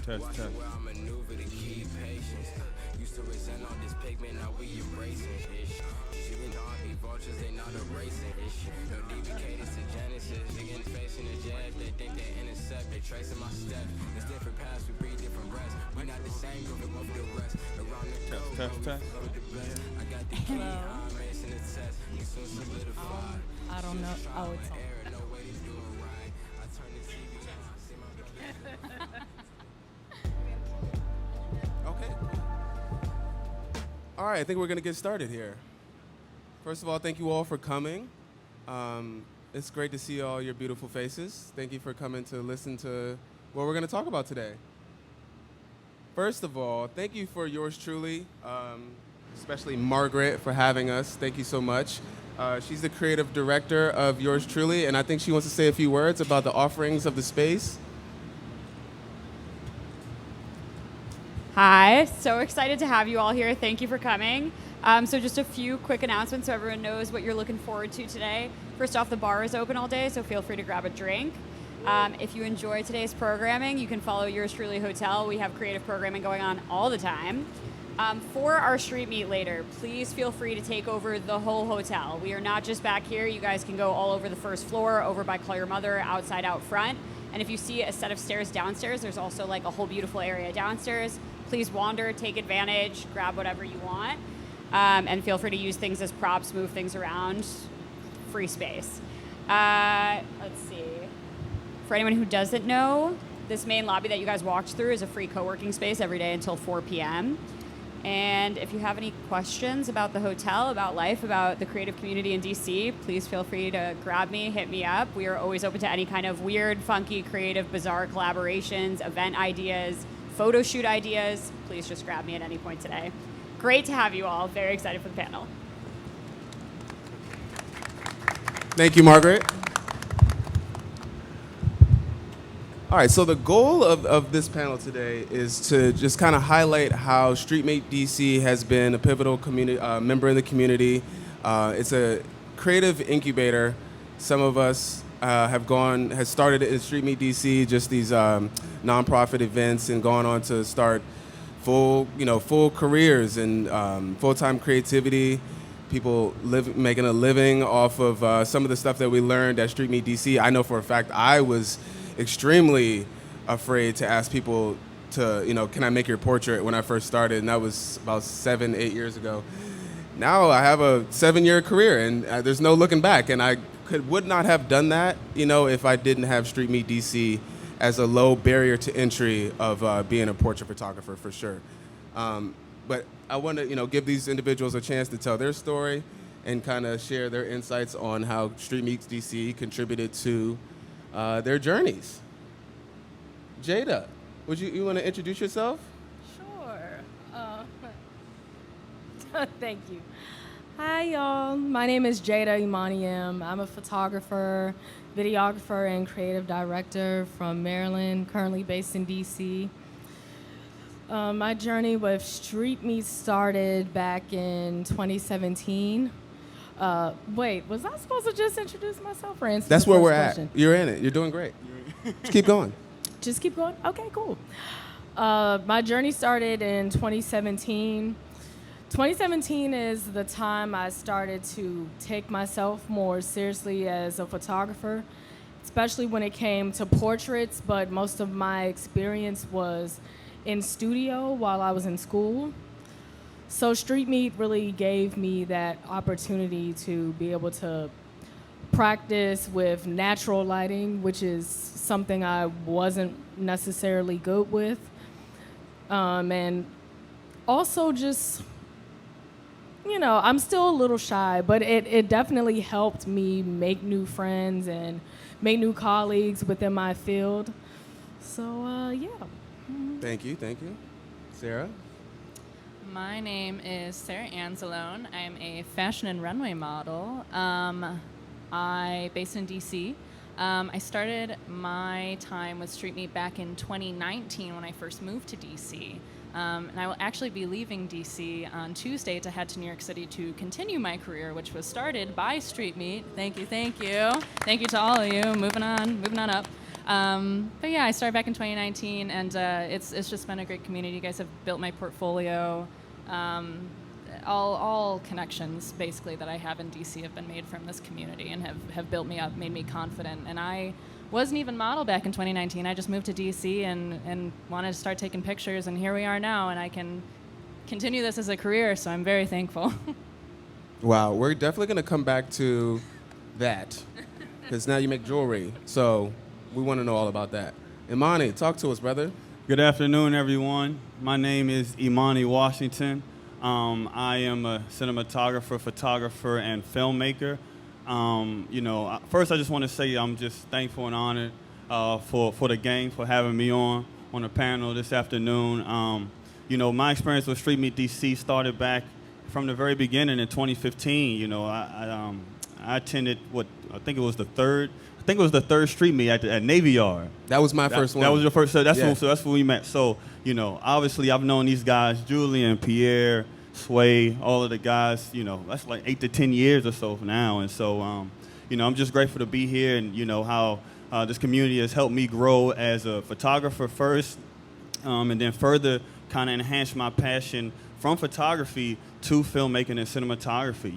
Test, test. Where I maneuver to keep patience. Used to resent all this pigment, now we embracing ish. Shooting all these vultures, they not erasing ish. No DBK to Genesis. Niggas facing the jab, they think they intercept. They tracing my step. It's different paths, we breathe different breaths. We not the same, but we both the rest. Around the globe, Test, test. I got the key, I'm acing the test. We soon solidify. I don't know. Oh, it's on. No way to do it right. I turn the TV on, see my Okay. All right, I think we're going to get started here. First of all, thank you all for coming. It's great to see all your beautiful faces. Thank you for coming to listen to what we're going to talk about today. First of all, thank you for yours truly, especially Margaret, for having us. Thank you so much. She's the creative director of yours truly, and I think she wants to say a few words about the offerings of the space. Hi, so excited to have you all here. Thank you for coming. So just a few quick announcements so everyone knows what you're looking forward to today. First off, the bar is open all day, so feel free to grab a drink. If you enjoy today's programming, you can follow Yours Truly Hotel. We have creative programming going on all the time. For our street meet later, please feel free to take over the whole hotel. We are not just back here. You guys can go all over the first floor, over by Call Your Mother, outside, out front. And if you see a set of stairs downstairs, there's also like a whole beautiful area downstairs. Please wander, take advantage, grab whatever you want, and feel free to use things as props, move things around. Free space. Let's see. For anyone who doesn't know, this main lobby that you guys walked through is a free co-working space every day until 4 p.m. And if you have any questions about the hotel, about life, about the creative community in DC, please feel free to grab me, hit me up. We are always open to any kind of weird, funky, creative, bizarre collaborations, event ideas, photo shoot ideas. Please just grab me at any point today. Great to have you all. Very excited for the panel. Thank you, Margaret. All right, so the goal of this panel today is to just kind of highlight how StreetMeet DC has been a pivotal community member in the community. It's a creative incubator. Some of us has started at StreetMeet DC, just these nonprofit events, and gone on to start full careers and full-time creativity. People making a living off of some of the stuff that we learned at StreetMeet DC. I know for a fact I was extremely afraid to ask people to, can I make your portrait when I first started, and that was about 7-8 years ago. Now I have a 7-year career, and there's no looking back, and I would not have done that, if I didn't have StreetMeet DC as a low barrier to entry of being a portrait photographer, for sure. But I want to, give these individuals a chance to tell their story and kind of share their insights on how StreetMeet DC contributed to their journeys. Jada, you want to introduce yourself? Sure. Thank you. Hi, y'all. My name is Jada Imani M. I'm a photographer, videographer, and creative director from Maryland, currently based in D.C. My journey with StreetMeet started back in 2017. Wait, was I supposed to just introduce myself or answer That's the where first we're question? at. You're in it. You're doing great. Just keep going. Just keep going? Okay, cool. My journey started in 2017. 2017 is the time I started to take myself more seriously as a photographer, especially when it came to portraits, but most of my experience was in studio while I was in school. So StreetMeet really gave me that opportunity to be able to practice with natural lighting, which is something I wasn't necessarily good with. And also just, I'm still a little shy, but it definitely helped me make new friends and make new colleagues within my field. So, yeah. Thank you. Sara? My name is Sara Anzalone. I'm a fashion and runway model. Based in DC. I started my time with StreetMeet back in 2019 when I first moved to DC. And I will actually be leaving DC on Tuesday to head to New York City to continue my career, which was started by StreetMeet. Thank you. Thank you to all of you. Moving on up. But yeah, I started back in 2019, and it's just been a great community. You guys have built my portfolio. All connections basically that I have in DC have been made from this community and have built me up, made me confident. And I wasn't even model back in 2019. I just moved to DC and wanted to start taking pictures, and here we are now, and I can continue this as a career, so I'm very thankful. Wow, we're definitely going to come back to that because now you make jewelry. So we want to know all about that. Imani, talk to us, brother. Good afternoon, everyone. My name is Imani Washington. I am a cinematographer, photographer, and filmmaker. First I just want to say I'm just thankful and honored for the gang for having me on the panel this afternoon. My experience with StreetMeet DC started back from the very beginning in 2015. I attended I think it was the third StreetMeet at Navy Yard. That was my first one. That was your first. So that's Yeah. that's where we met. So obviously I've known these guys, Julian, Pierre, Sway, all of the guys. That's like 8 to 10 years or so now. And so I'm just grateful to be here, and how this community has helped me grow as a photographer first, and then further kind of enhance my passion from photography to filmmaking and cinematography.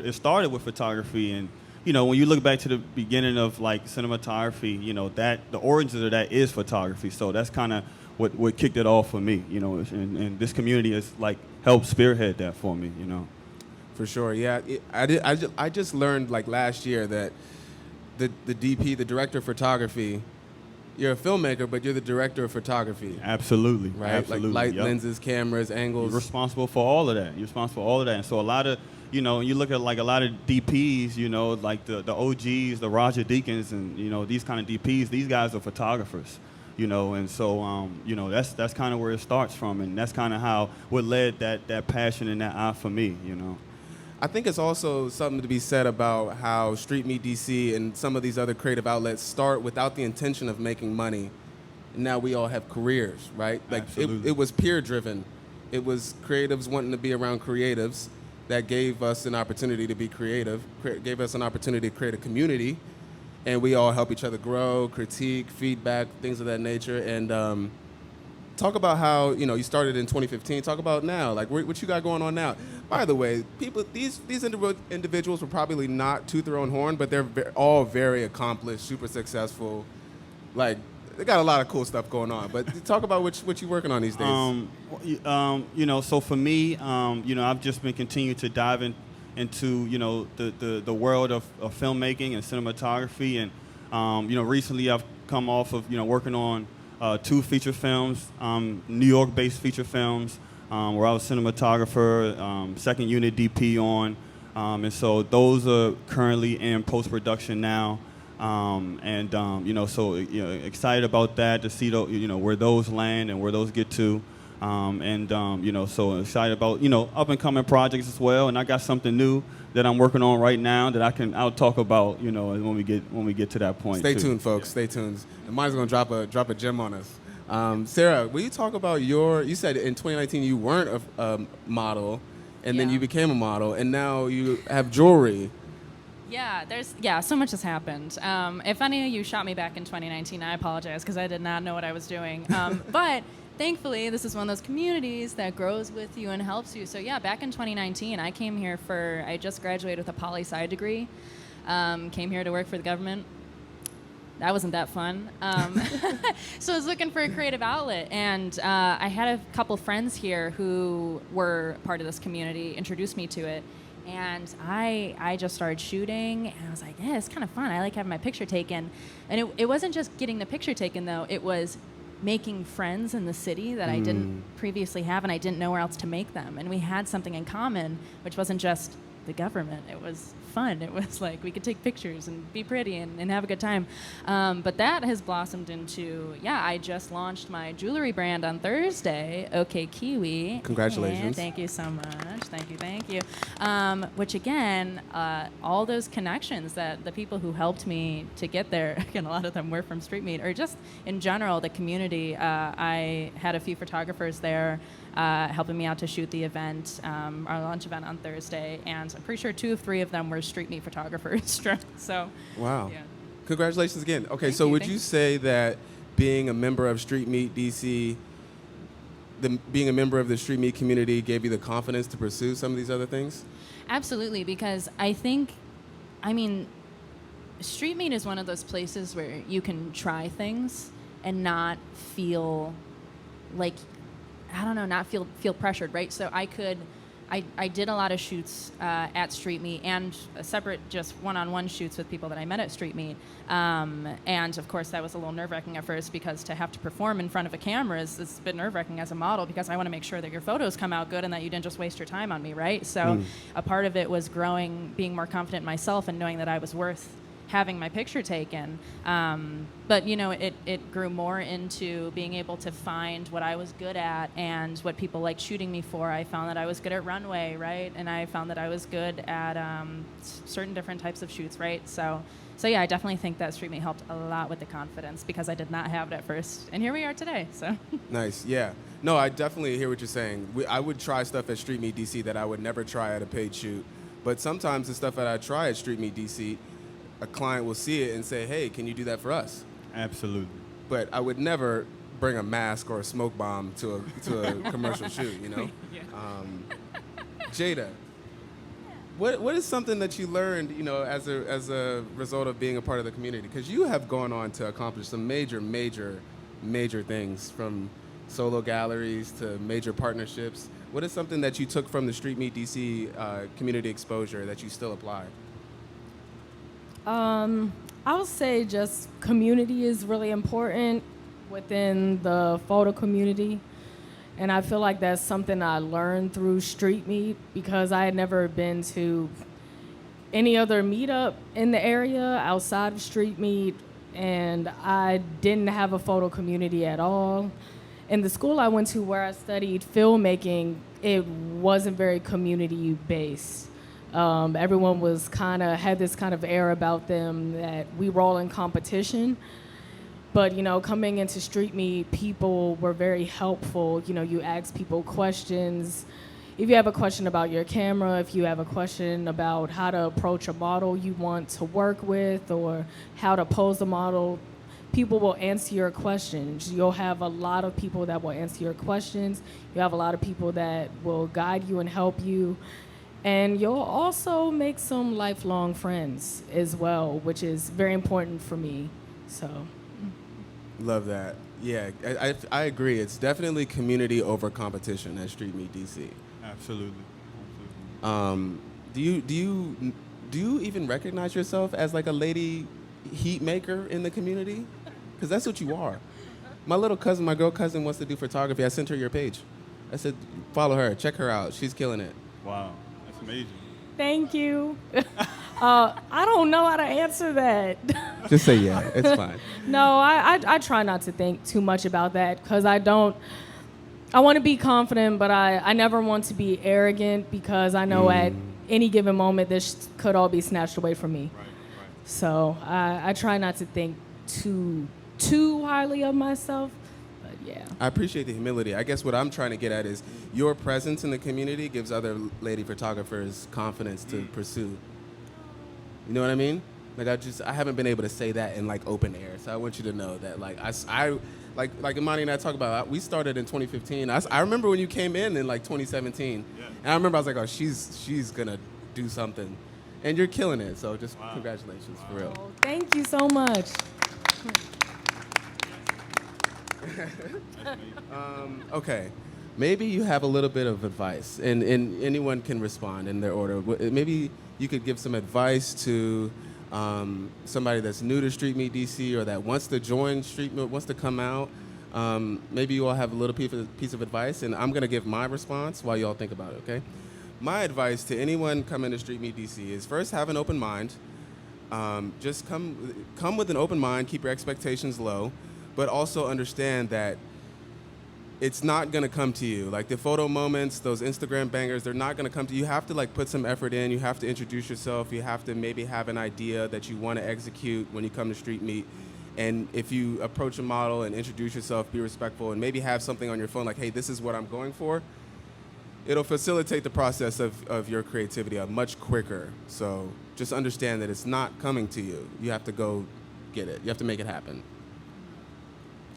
It started with photography, and when you look back to the beginning of like cinematography, that the origins of that is photography. So that's kind of what kicked it off for me, and this community has like helped spearhead that for me, For sure, yeah. I just learned like last year that the DP, the director of photography, you're a filmmaker, but you're the director of photography. Absolutely, right? Absolutely. Like light, Yep. lenses, cameras, angles. You're responsible for all of that. And so a lot of, you look at like a lot of DPs, like the OGs, the Roger Deakins, and these kind of DPs. These guys are photographers, and so that's kind of where it starts from, and that's kind of what led that passion and that eye for me, I think it's also something to be said about how StreetMeet DC and some of these other creative outlets start without the intention of making money. And now we all have careers, right? Like it was peer driven. It was creatives wanting to be around creatives that gave us an opportunity to be creative, gave us an opportunity to create a community, and we all help each other grow, critique, feedback, things of that nature. And talk about how you started in 2015. Talk about now, like what you got going on now. By the way, these individuals were probably not toot their own horn, but they're all very accomplished, super successful. Like they got a lot of cool stuff going on. But talk about what you working on these days. So for me, I've just been continuing to dive into the world of filmmaking and cinematography, and recently I've come off of working on 2 feature films, New York-based feature films, where I was cinematographer, second unit DP on, and so those are currently in post-production now, so excited about that to see where those land and where those get to, so excited about up and coming projects as well, and I got something new that I'm working on right now that I'll talk about when we get to that point. Stay too. tuned, folks. Stay tuned. And mine's gonna drop a gem on us. Sarah, will you talk about you said in 2019 you weren't a model, and then you became a model, and now you have jewelry. Yeah, so much has happened. If any of you shot me back in 2019, I apologize because I did not know what I was doing. But thankfully, this is one of those communities that grows with you and helps you. So yeah, back in 2019, I came here I just graduated with a poli-sci degree. Came here to work for the government. That wasn't that fun. So I was looking for a creative outlet, and I had a couple friends here who were part of this community, introduced me to it, and I just started shooting, and I was like, yeah, it's kind of fun. I like having my picture taken. And it wasn't just getting the picture taken, though. It was making friends in the city that I didn't previously have, and I didn't know where else to make them. And we had something in common, which wasn't just the government. It was fun. It was like we could take pictures and be pretty and have a good time. But that has blossomed into, I just launched my jewelry brand on Thursday, OK Kiwi. Congratulations. And thank you so much. Thank you. Which again, all those connections that the people who helped me to get there, again, a lot of them were from StreetMeet, or just in general, the community. I had a few photographers there helping me out to shoot the event, our launch event on Thursday, and I'm pretty sure 2 of 3 of them were StreetMeet photographers. So, wow. Yeah. Congratulations again. Okay, Thank so you, would thank you you. say that being a member of StreetMeet DC, being a member of the StreetMeet community gave you the confidence to pursue some of these other things? Absolutely, because StreetMeet is one of those places where you can try things and not feel like, not feel pressured, right? So I did a lot of shoots at StreetMeet and separate just one-on-one shoots with people that I met at StreetMeet. And of course that was a little nerve-wracking at first because to have to perform in front of a camera is a bit nerve-wracking as a model because I want to make sure that your photos come out good and that you didn't just waste your time on me, right? So a part of it was being more confident in myself and knowing that I was worth having my picture taken. But it grew more into being able to find what I was good at and what people liked shooting me for. I found that I was good at runway, right? And I found that I was good at certain different types of shoots, right? So yeah, I definitely think that StreetMeet helped a lot with the confidence because I did not have it at first. And here we are today, so. Nice, yeah. No, I definitely hear what you're saying. I would try stuff at StreetMeet DC that I would never try at a paid shoot. But sometimes the stuff that I try at StreetMeet DC, a client will see it and say, hey, can you do that for us? Absolutely. But I would never bring a mask or a smoke bomb to a commercial shoot, you know? Yeah. Jada, what is something that you learned, as a result of being a part of the community? Because you have gone on to accomplish some major things, from solo galleries to major partnerships. What is something that you took from the StreetMeet DC community exposure that you still apply? I would say just community is really important within the photo community. And I feel like that's something I learned through StreetMeet because I had never been to any other meetup in the area outside of StreetMeet, and I didn't have a photo community at all. In the school I went to where I studied filmmaking, it wasn't very community-based. Everyone was had this kind of air about them that we were all in competition. But, coming into StreetMeet, people were very helpful. You ask people questions. If you have a question about your camera, if you have a question about how to approach a model you want to work with or how to pose a model, people will answer your questions. You'll have a lot of people that will answer your questions. You have a lot of people that will guide you and help you. And you'll also make some lifelong friends as well, which is very important for me. So, love that. Yeah, I agree. It's definitely community over competition at StreetMeet DC. Absolutely. Do you even recognize yourself as like a lady heat maker in the community? Because that's what you are. My girl cousin wants to do photography. I sent her your page. I said, follow her, check her out. She's killing it. Wow. Amazing. Thank you. I don't know how to answer that. Just say yeah. It's fine. No, I try not to think too much about that because I want to be confident, but I never want to be arrogant because I know at any given moment this could all be snatched away from me. Right. So I try not to think too highly of myself. Yeah. I appreciate the humility. I guess what I'm trying to get at is your presence in the community gives other lady photographers confidence to pursue. You know what I mean? Like I haven't been able to say that in like open air. So I want you to know that like I like Imani and I talk about, we started in 2015. I remember when you came in like 2017. Yeah. And I remember I was like, oh, she's gonna do something. And you're killing it. So just congratulations for real. Oh, thank you so much. Okay, maybe you have a little bit of advice, and anyone can respond in their order. Maybe you could give some advice to somebody that's new to StreetMeet DC or that wants to join StreetMeet, wants to come out. Maybe you all have a little piece of advice, and I'm going to give my response while you all think about it, okay? My advice to anyone coming to StreetMeet DC is first have an open mind. Just come with an open mind, keep your expectations low, but also understand that it's not gonna come to you. Like the photo moments, those Instagram bangers, they're not gonna come to you. You have to like put some effort in. You have to introduce yourself. You have to maybe have an idea that you wanna execute when you come to StreetMeet. And if you approach a model and introduce yourself, be respectful, and maybe have something on your phone like, hey, this is what I'm going for, it'll facilitate the process of your creativity much quicker. So just understand that it's not coming to you. You have to go get it. You have to make it happen.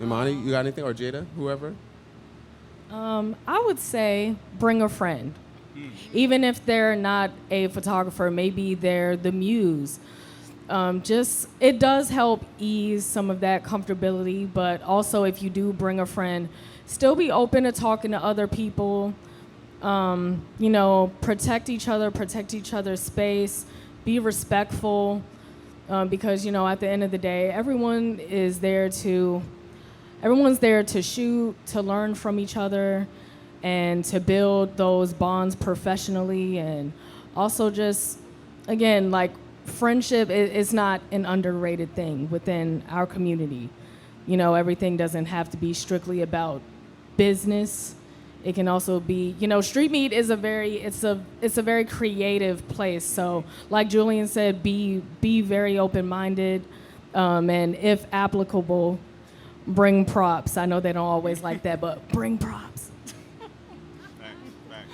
Imani, you got anything? Or Jada, whoever? I would say bring a friend. Even if they're not a photographer, maybe they're the muse. It does help ease some of that comfortability, but also if you do bring a friend, still be open to talking to other people. Protect each other, protect each other's space, be respectful, because, at the end of the day, everyone's there to shoot, to learn from each other, and to build those bonds professionally. And also just, again, like, friendship is not an underrated thing within our community. Everything doesn't have to be strictly about business. It can also be, StreetMeet is it's a very creative place. So like Julian said, be very open-minded, and if applicable, bring props. I know they don't always like that, but bring props.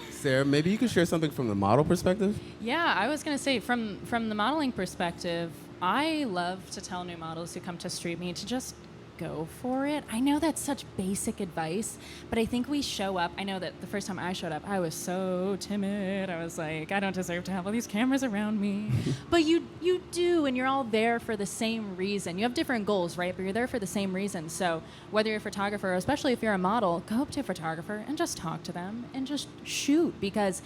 Sarah, maybe you could share something from the model perspective? Yeah, I was going to say, from the modeling perspective, I love to tell new models who come to StreetMeet to just go for it. I know that's such basic advice, but I think we show up. I know that the first time I showed up, I was so timid. I was like, I don't deserve to have all these cameras around me. But you do, and you're all there for the same reason. You have different goals, right? But you're there for the same reason. So whether you're a photographer, or especially if you're a model, go up to a photographer and just talk to them and just shoot, because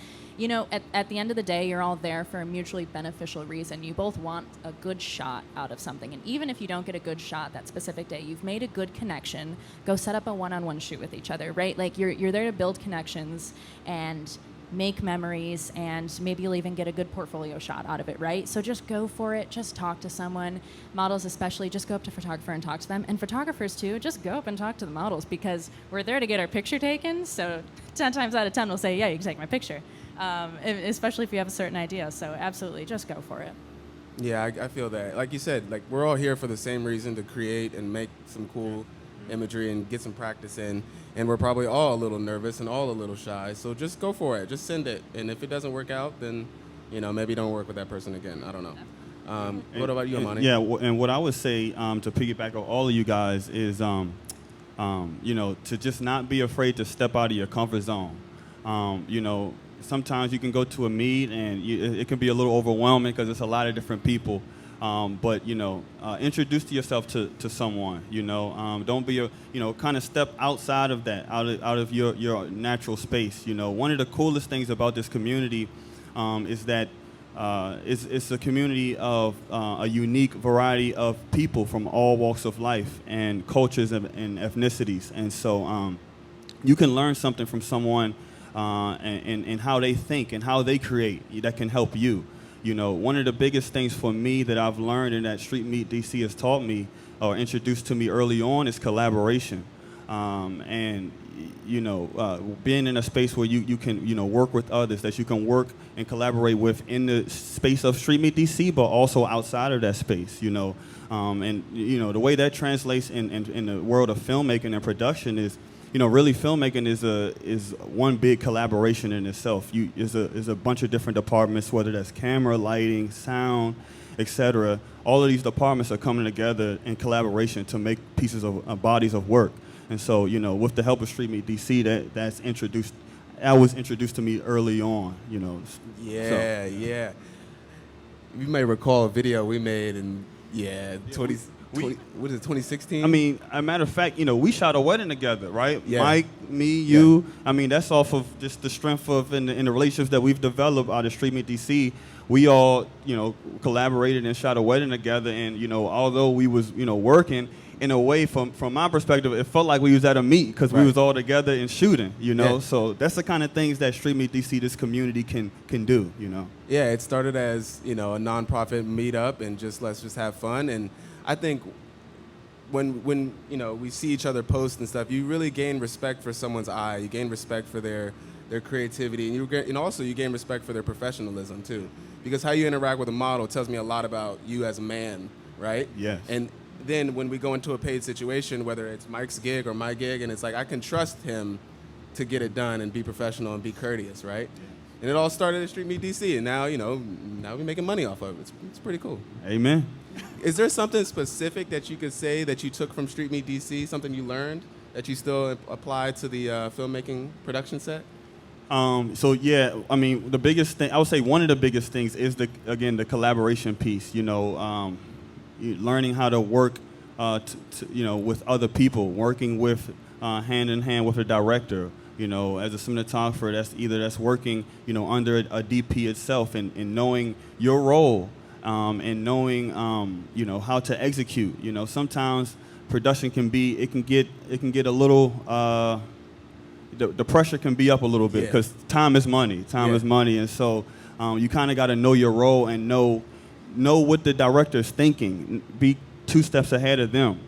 at the end of the day, you're all there for a mutually beneficial reason. You both want a good shot out of something. And even if you don't get a good shot that specific day, you've made a good connection. Go set up a one-on-one shoot with each other, right? Like, you're there to build connections and make memories, and maybe you'll even get a good portfolio shot out of it, right? So just go for it. Just talk to someone. Models especially, just go up to a photographer and talk to them. And photographers too, just go up and talk to the models, because we're there to get our picture taken. So 10 times out of 10 we'll say, yeah, you can take my picture. Especially if you have a certain idea. So absolutely, just go for it. Yeah, I feel that. Like you said, like, we're all here for the same reason, to create and make some cool imagery and get some practice in. And we're probably all a little nervous and all a little shy. So just go for it. Just send it. And if it doesn't work out, then, maybe don't work with that person again. I don't know. What about you, Imani? Yeah, and what I would say, to piggyback on all of you guys, is, to just not be afraid to step out of your comfort zone. Sometimes you can go to a meet and it can be a little overwhelming because it's a lot of different people. But introduce yourself to someone. Don't be kind of step outside of that, out of your natural space. One of the coolest things about this community is that it's a community of a unique variety of people from all walks of life and cultures and ethnicities. And so you can learn something from someone. And how they think and how they create that can help you. One of the biggest things for me that I've learned and that StreetMeet DC has taught me or introduced to me early on is collaboration. And being in a space where you can work with others, that you can work and collaborate with in the space of StreetMeet DC, but also outside of that space. And the way that translates in the world of filmmaking and production is, really filmmaking is one big collaboration in itself. Is a bunch of different departments, whether that's camera, lighting, sound, etc. All of these departments are coming together in collaboration to make pieces of bodies of work. And so, with the help of StreetMeet DC, that was introduced to me early on. Yeah. You may recall a video we made in 2016? I mean, a matter of fact, we shot a wedding together, right? Yeah. Mike, me, you. Yeah. I mean, that's off of just the strength of and the relationships that we've developed out of StreetMeet DC. We all, collaborated and shot a wedding together. And, although we was, working, in a way, from my perspective, it felt like we was at a meet because we was all together and shooting, Yeah. So that's the kind of things that StreetMeet DC, this community can do, Yeah, it started as, a nonprofit meetup and let's just have fun. And I think when we see each other post and stuff, you really gain respect for someone's eye. You gain respect for their creativity, and also you gain respect for their professionalism too. Because how you interact with a model tells me a lot about you as a man, right? Yes. And then when we go into a paid situation, whether it's Mike's gig or my gig, and it's like I can trust him to get it done and be professional and be courteous, right? And it all started at StreetMeet DC, and now, now we're making money off of it. It's pretty cool. Amen. Is there something specific that you could say that you took from StreetMeet DC, something you learned that you still apply to the filmmaking production set? So yeah, I mean, the biggest thing, I would say one of the biggest things is the collaboration piece, learning how to work, with other people, working with, hand in hand with a director, as a cinematographer, that's working, under a DP itself and knowing your role, and knowing, how to execute. Sometimes production can get a little, the pressure can be up a little bit because time is money. Time is money, and so you kind of got to know your role and know what the director's thinking. Be 2 steps ahead of them.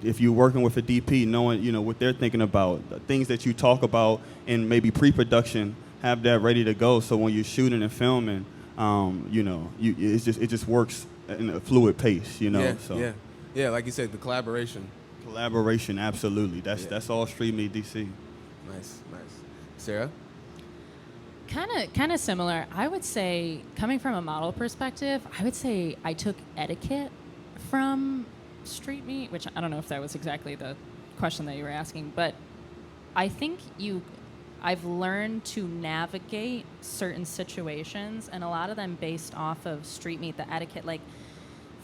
If you're working with a DP, knowing what they're thinking about, the things that you talk about in maybe pre-production, have that ready to go. So when you're shooting and filming, it just works in a fluid pace. Yeah, like you said, the collaboration. Collaboration, absolutely. That's all StreetMeet DC. Nice. Sarah? Kind of similar. I would say, coming from a model perspective, I would say I took etiquette from StreetMeet, which I don't know if that was exactly the question that you were asking, but I think I've learned to navigate certain situations, and a lot of them based off of StreetMeet, the etiquette. Like,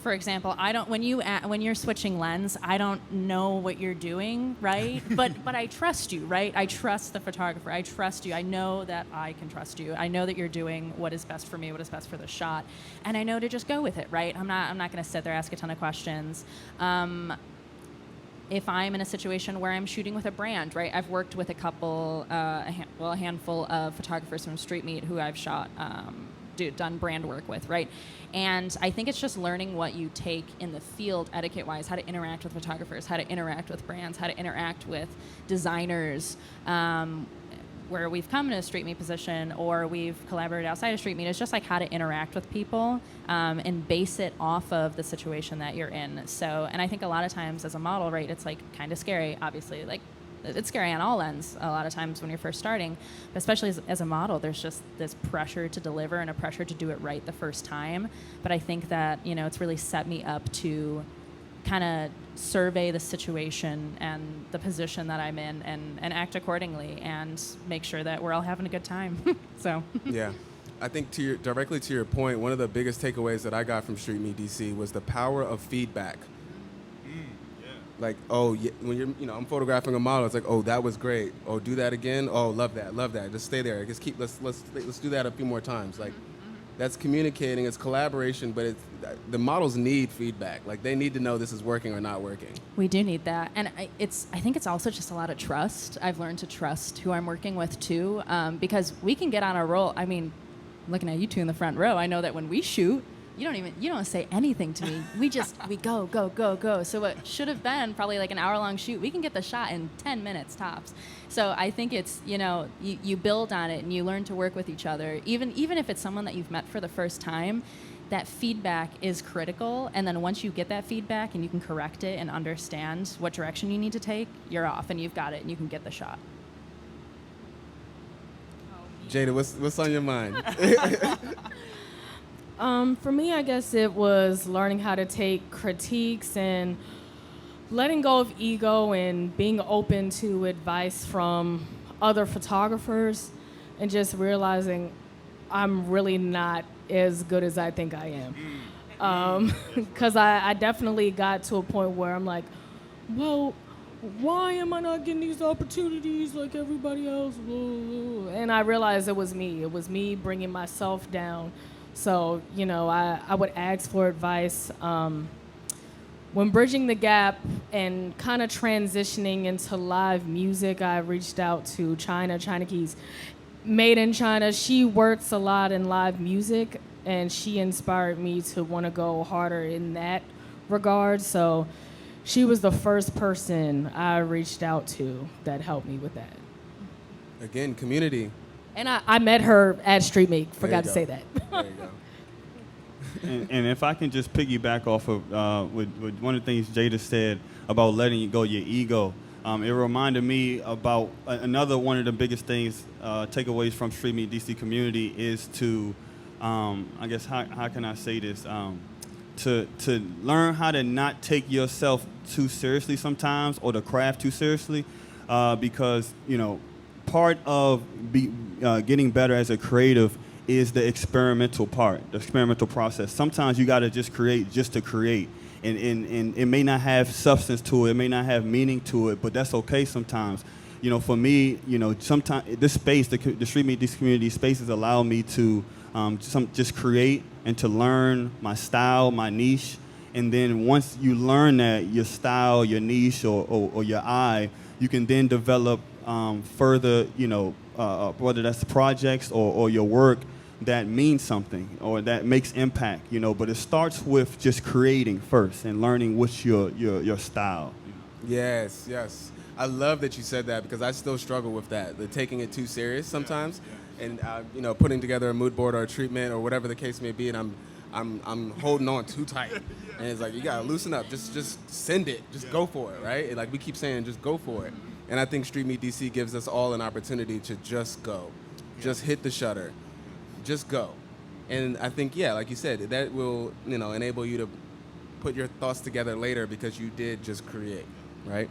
for example, when you're switching lens, I don't know what you're doing, right? but I trust you, right? I trust the photographer. I trust you. I know that I can trust you. I know that you're doing what is best for me, what is best for the shot, and I know to just go with it, right? I'm not going to sit there, ask a ton of questions. If I'm in a situation where I'm shooting with a brand, right? I've worked with a couple, a handful of photographers from StreetMeet who I've shot. Done brand work with, right? And I think it's just learning what you take in the field etiquette-wise, how to interact with photographers, how to interact with brands, how to interact with designers, where we've come in a StreetMeet position or we've collaborated outside of StreetMeet. It's just like how to interact with people and base it off of the situation that you're in. So, and I think a lot of times as a model, right, it's like kind of scary, obviously, like it's scary on all ends a lot of times when you're first starting, but especially as a model, there's just this pressure to deliver and a pressure to do it right the first time. But I think that, it's really set me up to kind of survey the situation and the position that I'm in and act accordingly and make sure that we're all having a good time. So. Yeah. I think directly to your point, one of the biggest takeaways that I got from StreetMeet DC was the power of feedback. Like, when you're, I'm photographing a model, it's like, that was great. Oh, do that again. Oh, love that. Just stay there. Just let's do that a few more times. Like, that's communicating. It's collaboration, but the models need feedback. Like, they need to know this is working or not working. We do need that, and I think it's also just a lot of trust. I've learned to trust who I'm working with too, because we can get on a roll. I mean, looking at you two in the front row, I know that when we shoot, you don't say anything to me. We go. So what should have been probably like an hour-long shoot, we can get the shot in 10 minutes tops. So I think it's, you build on it and you learn to work with each other. Even if it's someone that you've met for the first time, that feedback is critical. And then once you get that feedback and you can correct it and understand what direction you need to take, you're off and you've got it and you can get the shot. Jada, what's on your mind? For me, I guess it was learning how to take critiques and letting go of ego and being open to advice from other photographers and just realizing I'm really not as good as I think I am. Because I definitely got to a point where I'm like, well, why am I not getting these opportunities like everybody else? And I realized it was me. It was me bringing myself down. So, I would ask for advice. When bridging the gap and kind of transitioning into live music, I reached out to China Keys. Made in China, she works a lot in live music, and she inspired me to want to go harder in that regard. So she was the first person I reached out to that helped me with that. Again, community. And I met her at StreetMeet. Forgot to say that. There you go. And if I can just piggyback off of with one of the things Jada said about letting go your ego, it reminded me about another one of the biggest things, takeaways from StreetMeet DC community is to, I guess, how can I say this? To learn how to not take yourself too seriously sometimes, or the craft too seriously, because, you know, part of getting better as a creative is the experimental part, the experimental process. Sometimes you got to just create just to create. And it may not have substance to it, it may not have meaning to it, but that's okay sometimes. You know, for me, you know, sometimes this space, the StreetMeet, these community spaces allow me to just create and to learn my style, my niche. And then once you learn that, your style, your niche, or your eye, you can then develop further, you know, whether that's projects or your work that means something or that makes impact, you know. But it starts with just creating first and learning what's your style. Yes, yes. I love that you said that, because I still struggle with that, the taking it too serious sometimes, and you know, putting together a mood board or a treatment or whatever the case may be, and I'm holding on too tight, and it's like, you gotta loosen up, just send it, just go for it, right? And like we keep saying, just go for it. And I think StreetMeet DC gives us all an opportunity to just go, just hit the shutter, just go. And I think, yeah, like you said, that will, you know, enable you to put your thoughts together later because you did just create, right?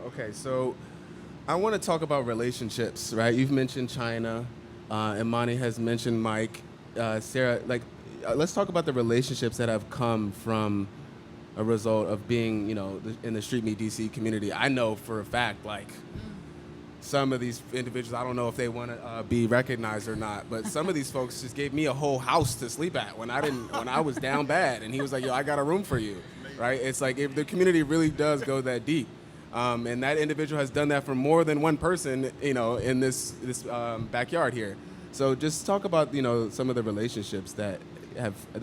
Okay, so I want to talk about relationships, right? You've mentioned China. Imani has mentioned Mike. Sara, like, let's talk about the relationships that have come from a result of being, you know, in the StreetMeet DC community. I know for a fact, like, some of these individuals, I don't know if they want to be recognized or not, but some of these folks just gave me a whole house to sleep at when I was down bad, and he was like, "Yo, I got a room for you," right? It's like, if the community really does go that deep, and that individual has done that for more than one person, you know, in this backyard here. So just talk about, you know, some of the relationships that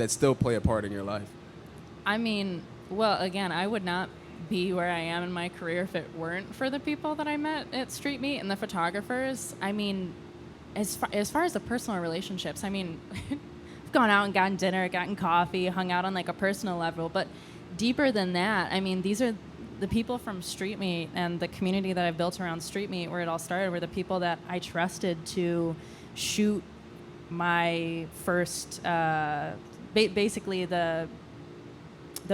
still play a part in your life. I mean, well, again, I would not be where I am in my career if it weren't for the people that I met at StreetMeet and the photographers. I mean, as far as the personal relationships, I mean, I've gone out and gotten dinner, gotten coffee, hung out on like a personal level, but deeper than that, I mean, these are the people from StreetMeet and the community that I've built around StreetMeet, where it all started, were the people that I trusted to shoot my first, basically the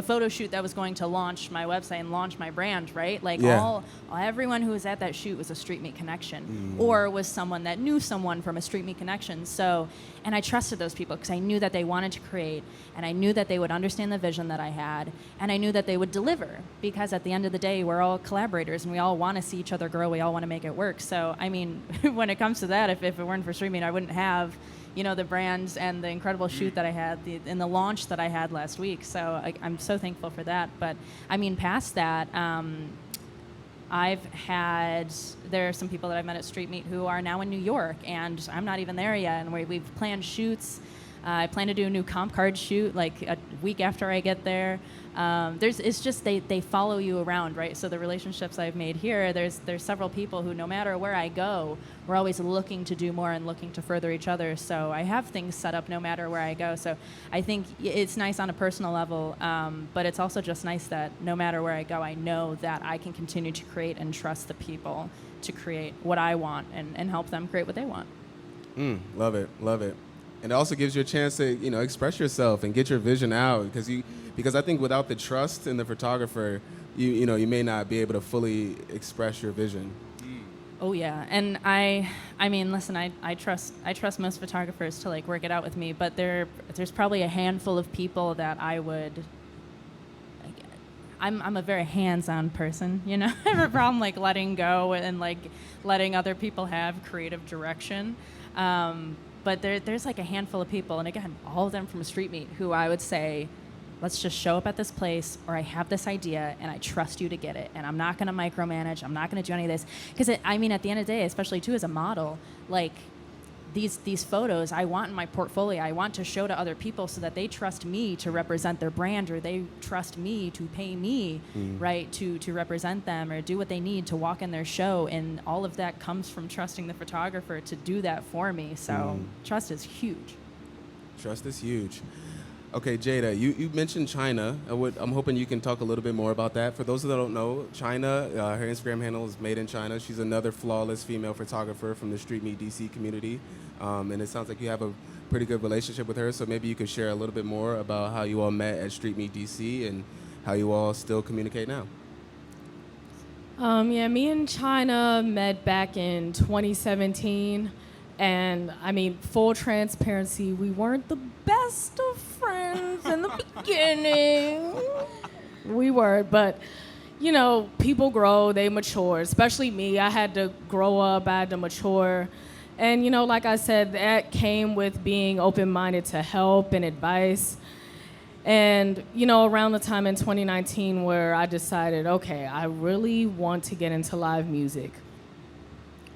photo shoot that was going to launch my website and launch my brand, right? Like, everyone who was at that shoot was a StreetMeet connection, or was someone that knew someone from a StreetMeet connection. So, and I trusted those people because I knew that they wanted to create, and I knew that they would understand the vision that I had, and I knew that they would deliver, because at the end of the day, we're all collaborators and we all want to see each other grow. We all want to make it work. So, I mean, when it comes to that, if it weren't for StreetMeet, I wouldn't have, you know, the brands and the incredible shoot that I had, and the launch that I had last week. So I'm so thankful for that. But I mean, past that, there are some people that I've met at StreetMeet who are now in New York, and I'm not even there yet. And we've planned shoots. I plan to do a new comp card shoot like a week after I get there. It's just they follow you around, right? So the relationships I've made here, there's several people who, no matter where I go, we're always looking to do more and looking to further each other. So I have things set up no matter where I go. So I think it's nice on a personal level, but it's also just nice that no matter where I go, I know that I can continue to create and trust the people to create what I want and help them create what they want. Love it, love it. And it also gives you a chance to, you know, express yourself and get your vision out, because I think without the trust in the photographer, you know, you may not be able to fully express your vision. Oh yeah, and I mean, listen, I trust most photographers to like work it out with me, but there's probably a handful of people that I would. I'm a very hands-on person, you know. I have a problem like letting go and like letting other people have creative direction. But there's like a handful of people, and again, all of them from StreetMeet, who I would say, let's just show up at this place, or I have this idea, and I trust you to get it, and I'm not going to micromanage, I'm not going to do any of this. Because, I mean, at the end of the day, especially, too, as a model, like, these photos I want in my portfolio, I want to show to other people so that they trust me to represent their brand, or they trust me to pay me, right, to represent them or do what they need to walk in their show. And all of that comes from trusting the photographer to do that for me. So trust is huge. Trust is huge. Okay, Jada, you mentioned China. I'm hoping you can talk a little bit more about that. For those that don't know, China, her Instagram handle is Made in China. She's another flawless female photographer from the StreetMeet DC community. And it sounds like you have a pretty good relationship with her. So maybe you could share a little bit more about how you all met at StreetMeet DC and how you all still communicate now. Yeah, me and China met back in 2017. And I mean, full transparency, we weren't the best of friends in the beginning. We were, but you know, people grow, they mature, especially me. I had to grow up, I had to mature. And you know, like I said, that came with being open-minded to help and advice. And you know, around the time in 2019 where I decided, okay, I really want to get into live music.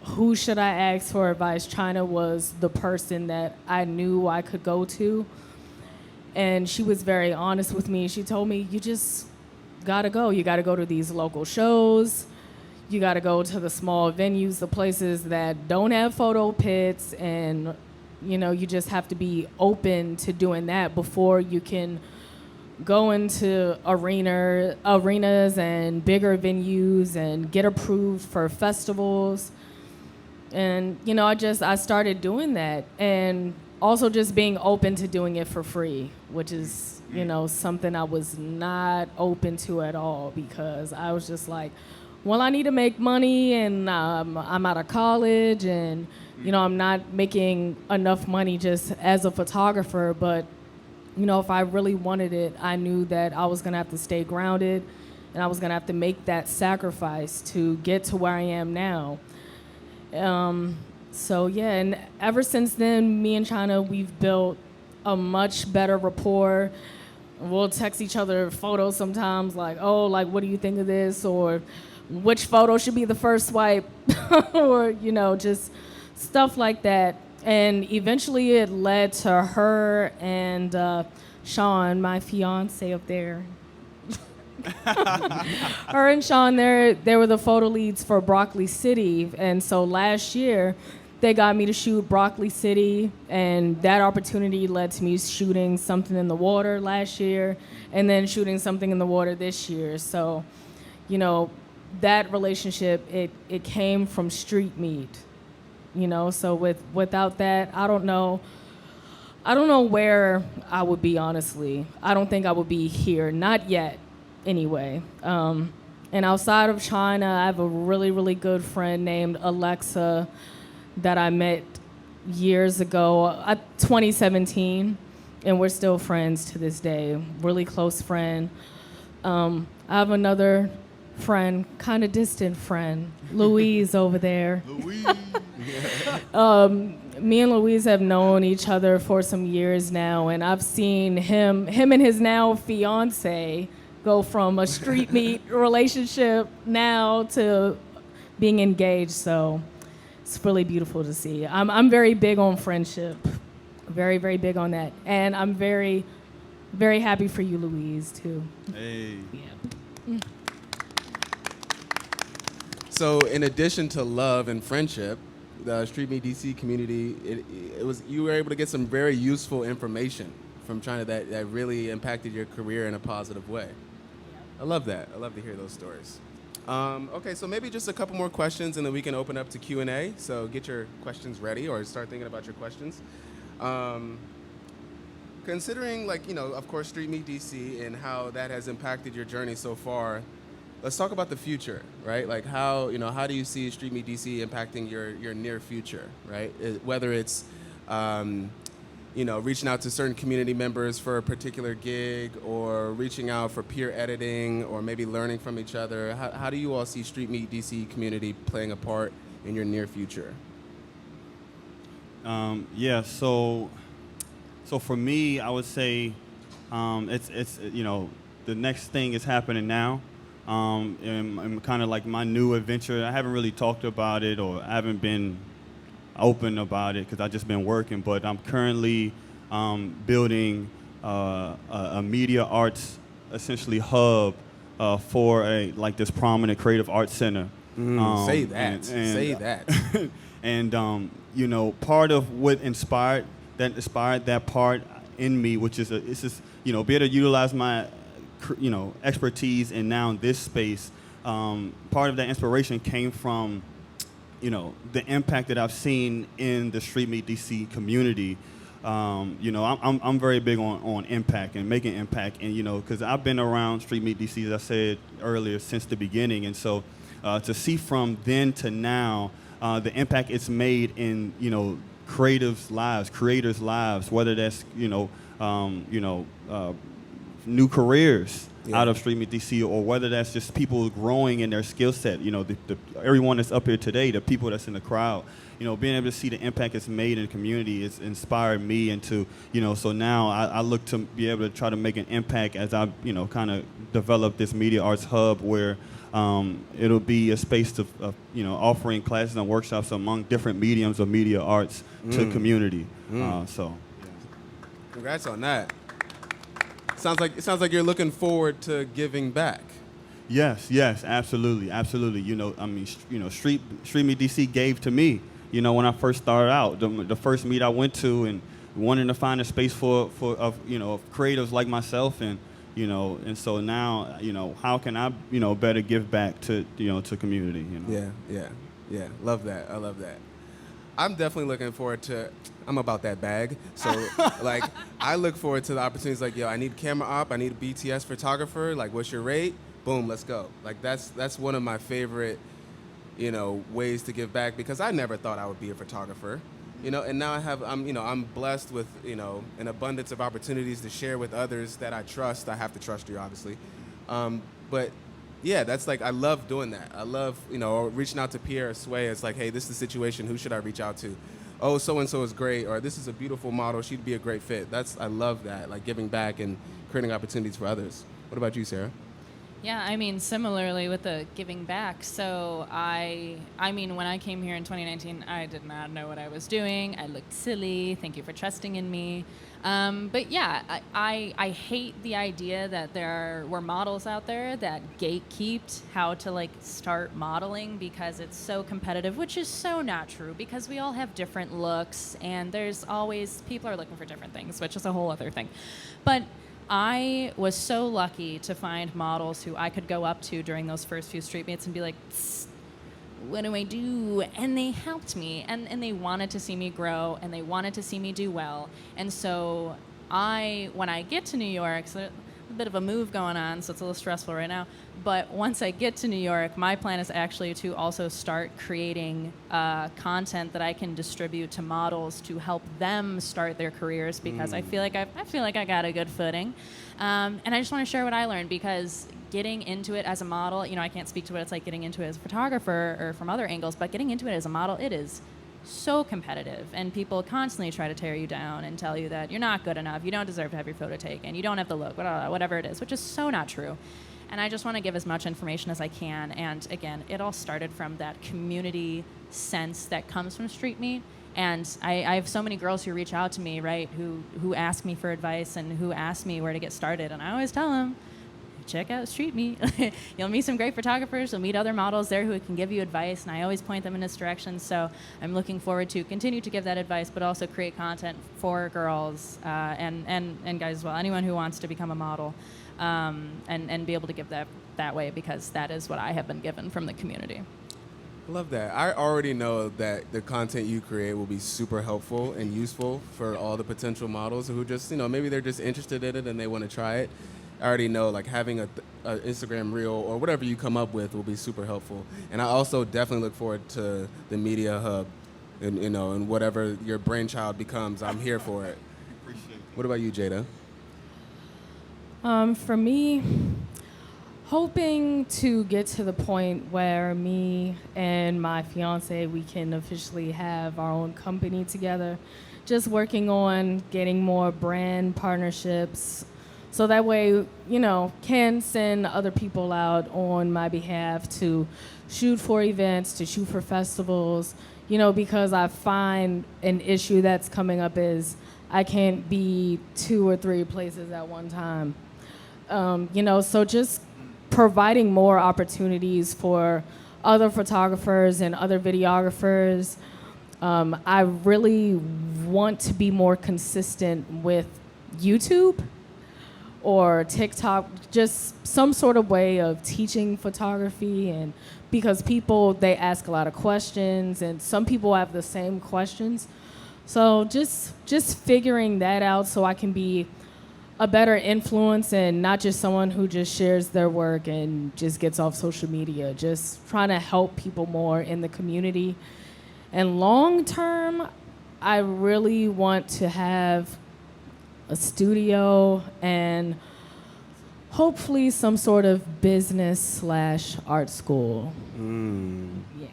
Who should I ask for advice? China was the person that I knew I could go to. And she was very honest with me. She told me, you just gotta go. You gotta go to these local shows. You gotta go to the small venues, the places that don't have photo pits. And, you know, you just have to be open to doing that before you can go into arenas and bigger venues and get approved for festivals. And, you know, I started doing that, and also just being open to doing it for free, which is, you know, something I was not open to at all, because I was just like, well, I need to make money, and I'm out of college, and, you know, I'm not making enough money just as a photographer. But, you know, if I really wanted it, I knew that I was going to have to stay grounded, and I was going to have to make that sacrifice to get to where I am now. So yeah, and ever since then, me and China, we've built a much better rapport. We'll text each other photos sometimes, like, oh, like, what do you think of this? Or which photo should be the first swipe? Or, you know, just stuff like that. And eventually it led to her and Sean, my fiance up there. Her and Sean, they were the photo leads for Broccoli City. And so last year, they got me to shoot Broccoli City, and that opportunity led to me shooting Something in the Water last year, and then shooting Something in the Water this year. So, you know, that relationship, it came from StreetMeet, you know. So without that, I don't know where I would be, honestly. I don't think I would be here, not yet. Anyway, and outside of China, I have a really, really good friend named Alexa that I met years ago, 2017, and we're still friends to this day, really close friend. I have another friend, kind of distant friend, Louise over there. Louise. Me and Louise have known each other for some years now, and I've seen him and his now fiance go from a StreetMeet relationship now to being engaged. So it's really beautiful to see. I'm very big on friendship, very, very big on that. And I'm very, very happy for you, Louise, too. Hey. Yeah. So in addition to love and friendship, the StreetMeet DC community, you were able to get some very useful information from China that really impacted your career in a positive way. I love that. I love to hear those stories. Okay, so maybe just a couple more questions, and then we can open up to Q&A. So get your questions ready, or start thinking about your questions. Considering, like, you know, of course, StreetMeet DC and how that has impacted your journey so far, let's talk about the future, right? Like, how do you see StreetMeet DC impacting your near future, right? Whether it's reaching out to certain community members for a particular gig, or reaching out for peer editing, or maybe learning from each other. How do you all see StreetMeet DC community playing a part in your near future? So for me, I would say it's the next thing is happening now. And kind of like my new adventure. I haven't really talked about it, or I haven't been open about it because I've just been working, but I'm currently building a media arts, essentially, hub for this prominent creative arts center. Say that. And part of what inspired that part in me, which is it's just be able to utilize my expertise in now this space. Part of that inspiration came from the impact that I've seen in the StreetMeet DC community. I'm very big on impact and making impact, and because I've been around StreetMeet DC, as I said earlier, since the beginning, and so to see from then to now the impact it's made in creators' lives, whether that's new careers out of StreetMeet DC, or whether that's just people growing in their skill set. Everyone that's up here today, the people that's in the crowd, being able to see the impact it's made in the community, it's inspired me into, so now I look to be able to try to make an impact as I, kind of develop this media arts hub where it'll be a space of offering classes and workshops among different mediums of media arts to community. Congrats on that. Sounds like you're looking forward to giving back. Yes, absolutely. StreetMeet DC gave to me, when I first started out. The first meet I went to and wanting to find a space for creatives like myself, and so now, how can I, better give back to, to community, Yeah. Love that. I love that. I'm definitely looking forward to, I'm about that bag. So, I look forward to the opportunities like, I need camera op, I need a BTS photographer. Like, what's your rate? Boom, let's go. Like, that's one of my favorite, ways to give back, because I never thought I would be a photographer, and now I'm blessed with, an abundance of opportunities to share with others that I trust. I have to trust you, obviously. But yeah, that's I love doing that. I love, reaching out to Pierre or Sway. It's like, hey, this is the situation. Who should I reach out to? Oh, so-and-so is great. Or this is a beautiful model. She'd be a great fit. I love that, giving back and creating opportunities for others. What about you, Sarah? Yeah, similarly with the giving back. So when I came here in 2019, I did not know what I was doing. I looked silly. Thank you for trusting in me. But yeah, I hate the idea that there were models out there that gatekeeped how to start modeling, because it's so competitive, which is so not true, because we all have different looks and there's always, people are looking for different things, which is a whole other thing. But I was so lucky to find models who I could go up to during those first few street meets and be like, what do I do? And they helped me, and they wanted to see me grow, and they wanted to see me do well. And so when I get to New York, so a bit of a move going on, so it's a little stressful right now, but once I get to New York, my plan is actually to also start creating content that I can distribute to models to help them start their careers, because I feel like I got a good footing, and I just want to share what I learned, because getting into it as a model, I can't speak to what it's like getting into it as a photographer or from other angles, but getting into it as a model, it is so competitive, and people constantly try to tear you down and tell you that you're not good enough, you don't deserve to have your photo taken, you don't have the look, whatever it is, which is so not true. And I just want to give as much information as I can. And again, it all started from that community sense that comes from StreetMeet. And I have so many girls who reach out to me, right, who ask me for advice and who ask me where to get started. And I always tell them, check out StreetMeet. You'll meet some great photographers. You'll meet other models there who can give you advice. And I always point them in this direction. So I'm looking forward to continue to give that advice, but also create content for girls and guys as well, anyone who wants to become a model. And be able to give that way, because that is what I have been given from the community. I love that. I already know that the content you create will be super helpful and useful for all the potential models who just, maybe they're just interested in it and they want to try it. I already know having a Instagram reel or whatever you come up with will be super helpful. And I also definitely look forward to the media hub and whatever your brainchild becomes. I'm here for it. Appreciate it. What about you, Jada? For me, hoping to get to the point where me and my fiance, we can officially have our own company together. Just working on getting more brand partnerships, so that way, can send other people out on my behalf to shoot for events, to shoot for festivals, because I find an issue that's coming up is I can't be 2 or 3 places at one time. So just providing more opportunities for other photographers and other videographers. I really want to be more consistent with YouTube or TikTok, just some sort of way of teaching photography. And because people, they ask a lot of questions, and some people have the same questions. So just figuring that out so I can be a better influence and not just someone who just shares their work and just gets off social media. Just trying to help people more in the community. And long term, I really want to have a studio and hopefully some sort of business/art school. Yeah.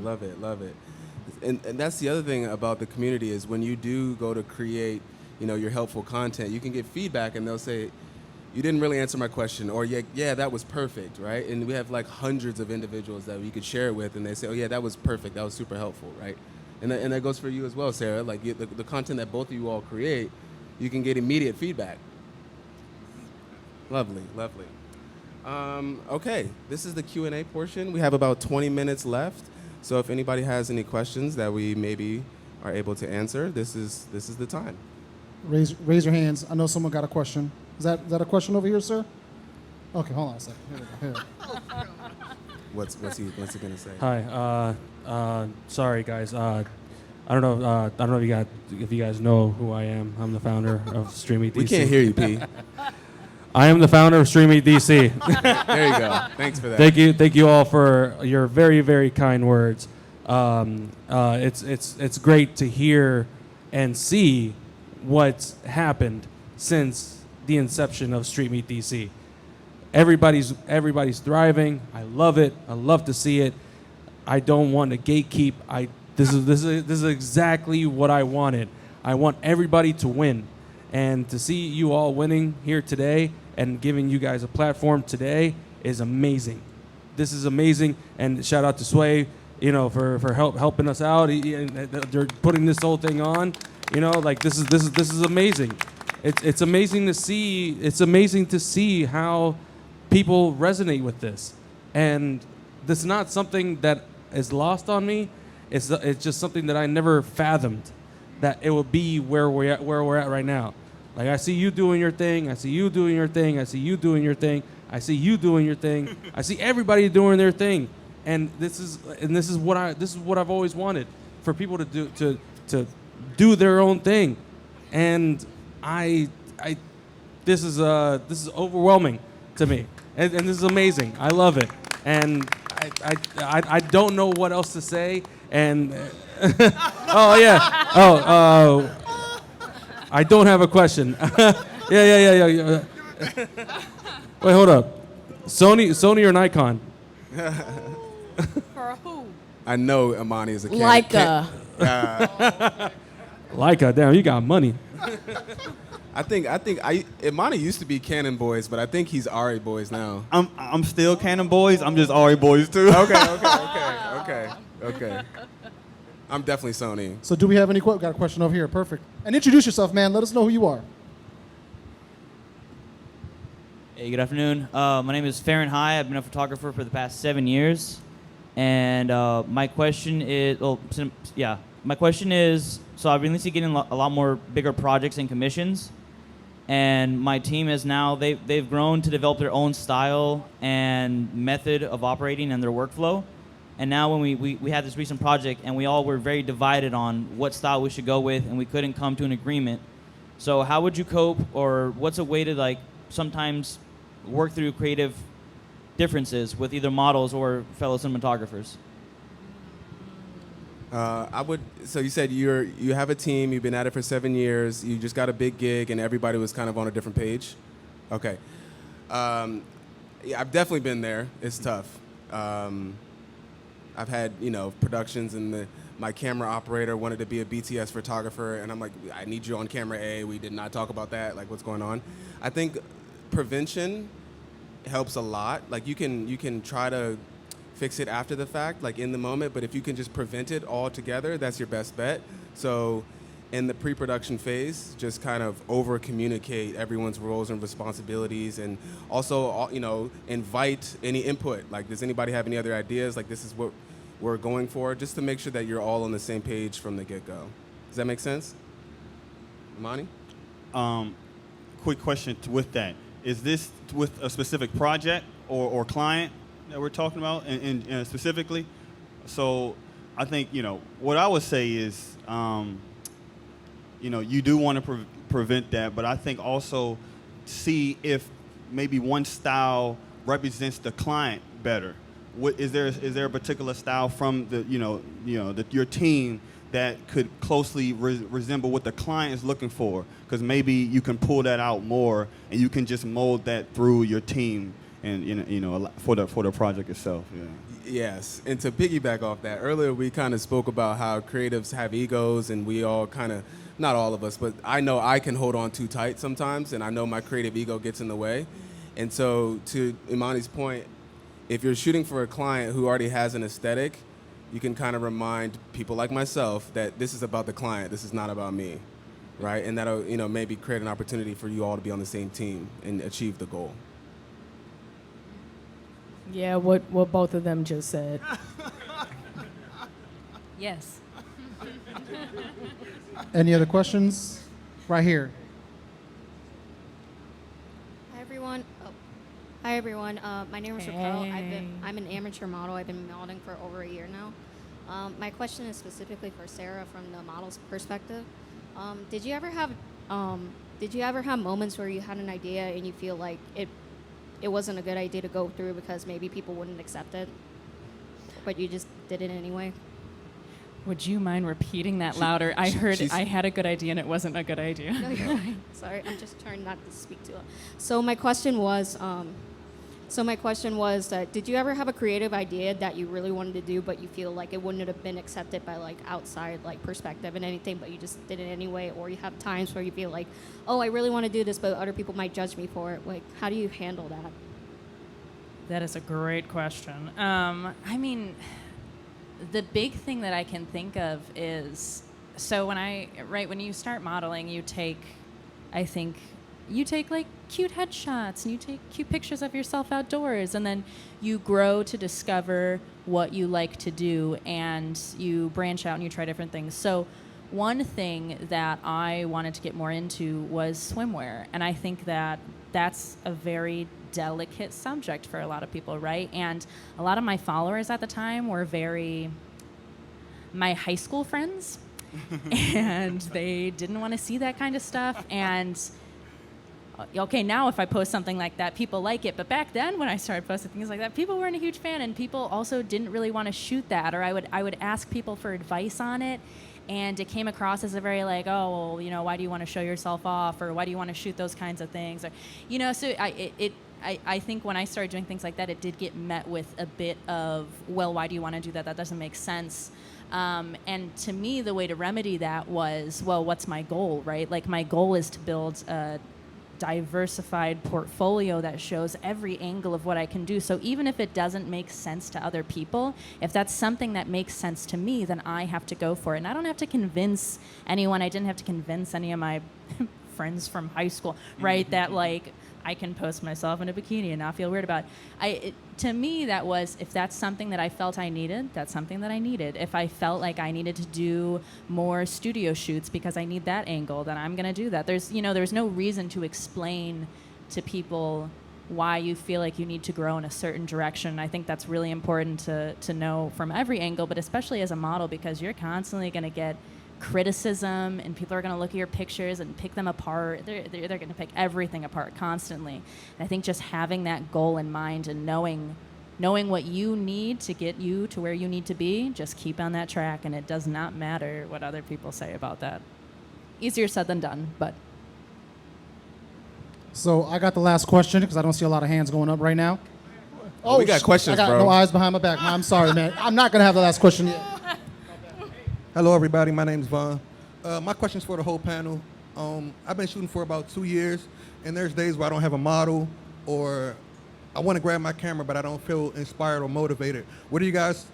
Love it, love it. And that's the other thing about the community is when you do go to create, your helpful content, you can get feedback and they'll say, you didn't really answer my question, or yeah, that was perfect, right? And we have like hundreds of individuals that we could share it with, and they say, oh yeah, that was perfect, that was super helpful, right? And that goes for you as well, Sarah. Like the content that both of you all create, you can get immediate feedback. Lovely, lovely. Okay, this is the Q&A portion. We have about 20 minutes left. So if anybody has any questions that we maybe are able to answer, this is the time. Raise your hands. I know someone got a question. Is that a question over here, sir? Okay, hold on a second. Here we go. What's he gonna say? Hi. Sorry, guys. I don't know if you guys know who I am. I'm the founder of StreetMeet DC. We can't hear you, P. I am the founder of StreetMeet DC. There you go. Thanks for that. Thank you all for your very, very kind words. It's great to hear and see what's happened since the inception of StreetMeet DC. Everybody's thriving. I love it. I love to see it. I don't want to gatekeep. This is exactly what I wanted. I want everybody to win, and to see you all winning here today and giving you guys a platform today is amazing. This is amazing, and shout out to Sway, for helping us out. They're putting this whole thing on. This is amazing. It's amazing to see. It's amazing to see how people resonate with this, and this is not something that is lost on me. It's just something that I never fathomed that it would be where we're at right now. Like, I see you doing your thing. I see you doing your thing. I see you doing your thing. I see you doing your thing. I see everybody doing their thing, and this is what I've always wanted, for people to do their own thing, and this is overwhelming to me, and this is amazing. I love it, and I don't know what else to say, and oh yeah, I don't have a question. yeah. Wait, hold up. Sony or Nikon? For who? I know Imani is a cat. Leica. Leica, damn, you got money. I think Imani used to be Canon Boys, but I think he's Ari Boys now. I'm still Canon Boys. I'm just Ari Boys too. Okay. I'm definitely Sony. So do we have any got a question over here? Perfect. And introduce yourself, man. Let us know who you are. Hey, good afternoon. My name is Farron High. I've been a photographer for the past 7 years. And my question is, so I've been getting a lot more bigger projects and commissions. And my team is now, they've grown to develop their own style and method of operating and their workflow. And now when we had this recent project, and we all were very divided on what style we should go with, and we couldn't come to an agreement. So how would you cope, or what's a way to sometimes work through creative differences with either models or fellow cinematographers? So you said you have a team, you've been at it for 7 years, you just got a big gig, and everybody was kind of on a different page? Okay. Yeah, I've definitely been there. It's tough. I've had, productions, and my camera operator wanted to be a BTS photographer, and I'm like, I need you on camera A. We did not talk about that. Like, what's going on? I think prevention helps a lot. Like, you can try to fix it after the fact, like in the moment, but if you can just prevent it altogether, that's your best bet. So in the pre-production phase, just kind of over-communicate everyone's roles and responsibilities, and also, invite any input. Like, does anybody have any other ideas? Like, this is what we're going for, just to make sure that you're all on the same page from the get-go. Does that make sense? Imani? quick question with that. Is this with a specific project or client that we're talking about in specifically? So I think, what I would say is, you do want to prevent that, but I think also see if maybe one style represents the client better. Is there a particular style from your team that could closely resemble what the client is looking for? Because maybe you can pull that out more, and you can just mold that through your team, and for the project itself. Yeah. Yes, and to piggyback off that, earlier we kind of spoke about how creatives have egos, and we all kind of, not all of us, but I know I can hold on too tight sometimes, and I know my creative ego gets in the way. And so to Imani's point, if you're shooting for a client who already has an aesthetic, you can kind of remind people like myself that this is about the client, this is not about me, right? And that'll, maybe create an opportunity for you all to be on the same team and achieve the goal. Yeah, what both of them just said. Yes. Any other questions? Right here. Hi everyone. My name is Raquel. I'm an amateur model. I've been modeling for over a year now. My question is specifically for Sara from the model's perspective. Did you ever have moments where you had an idea and you feel like it wasn't a good idea to go through because maybe people wouldn't accept it, but you just did it anyway? Would you mind repeating that louder? I heard I had a good idea and it wasn't a good idea. No, you're right. Sorry, I'm just trying not to speak too loud. So my question was that did you ever have a creative idea that you really wanted to do, but you feel like it wouldn't have been accepted by like outside like perspective and anything, but you just did it anyway? Or you have times where you feel like, oh, I really want to do this, but other people might judge me for it. Like, how do you handle that? That is a great question. I mean, the big thing that I can think of is, so when you start modeling, you take like cute headshots and you take cute pictures of yourself outdoors, and then you grow to discover what you like to do, and you branch out and you try different things. So one thing that I wanted to get more into was swimwear, and I think that that's a very delicate subject for a lot of people, right? And a lot of my followers at the time were my high school friends, and they didn't want to see that kind of stuff. And okay, now if I post something like that, people like it. But back then, when I started posting things like that, people weren't a huge fan, and people also didn't really want to shoot that. Or I would ask people for advice on it, and it came across as a very like, oh, well, why do you want to show yourself off, or why do you want to shoot those kinds of things, or so I think when I started doing things like that, it did get met with a bit of, well, why do you want to do that? That doesn't make sense. And to me, the way to remedy that was, well, what's my goal, right? Like, my goal is to build a diversified portfolio that shows every angle of what I can do. So even if it doesn't make sense to other people, if that's something that makes sense to me, then I have to go for it. And I don't have to convince anyone. I didn't have to convince any of my friends from high school, right? That like, I can post myself in a bikini and not feel weird about it. To me, that was, if that's something that I felt I needed, that's something that I needed. If I felt like I needed to do more studio shoots because I need that angle, then I'm going to do that. There's no reason to explain to people why you feel like you need to grow in a certain direction. I think that's really important to know from every angle, but especially as a model, because you're constantly going to get criticism, and people are going to look at your pictures and pick them apart. They're going to pick everything apart constantly. And I think just having that goal in mind and knowing what you need to get you to where you need to be, just keep on that track, and it does not matter what other people say about that. Easier said than done, but. So I got the last question because I don't see a lot of hands going up right now. Oh, we got questions, I got bro. no eyes behind my back. I'm sorry, man. I'm not going to have the last question yet. Hello, everybody. My name is Vaughn. My question is for the whole panel. I've been shooting for about 2 years, and there's days where I don't have a model, or I want to grab my camera, but I don't feel inspired or motivated. Where do you guys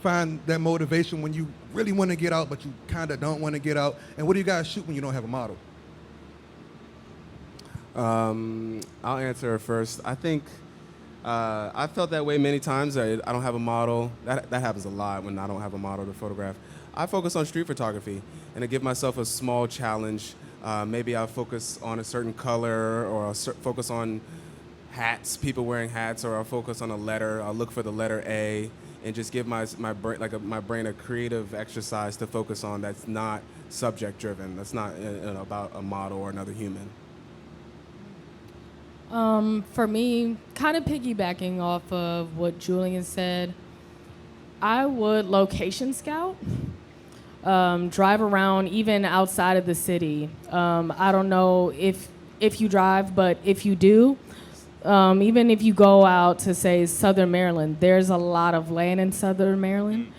find that motivation when you really want to get out, but you kind of don't want to get out? And what do you guys shoot when you don't have a model? I'll answer first. I think I felt that way many times. I don't have a model. That happens a lot when I don't have a model to photograph. I focus on street photography, and I give myself a small challenge Maybe I'll focus on a certain color, or I'll focus on hats, people wearing hats, or I'll focus on a letter. I'll look for the letter A and just give my brain a creative exercise to focus on that's not subject driven. That's not about a model or another human. For me, kind of piggybacking off of what Julian said, I would location scout, drive around even outside of the city. I don't know if you drive, but if you do, even if you go out to, say, Southern Maryland, there's a lot of land in Southern Maryland.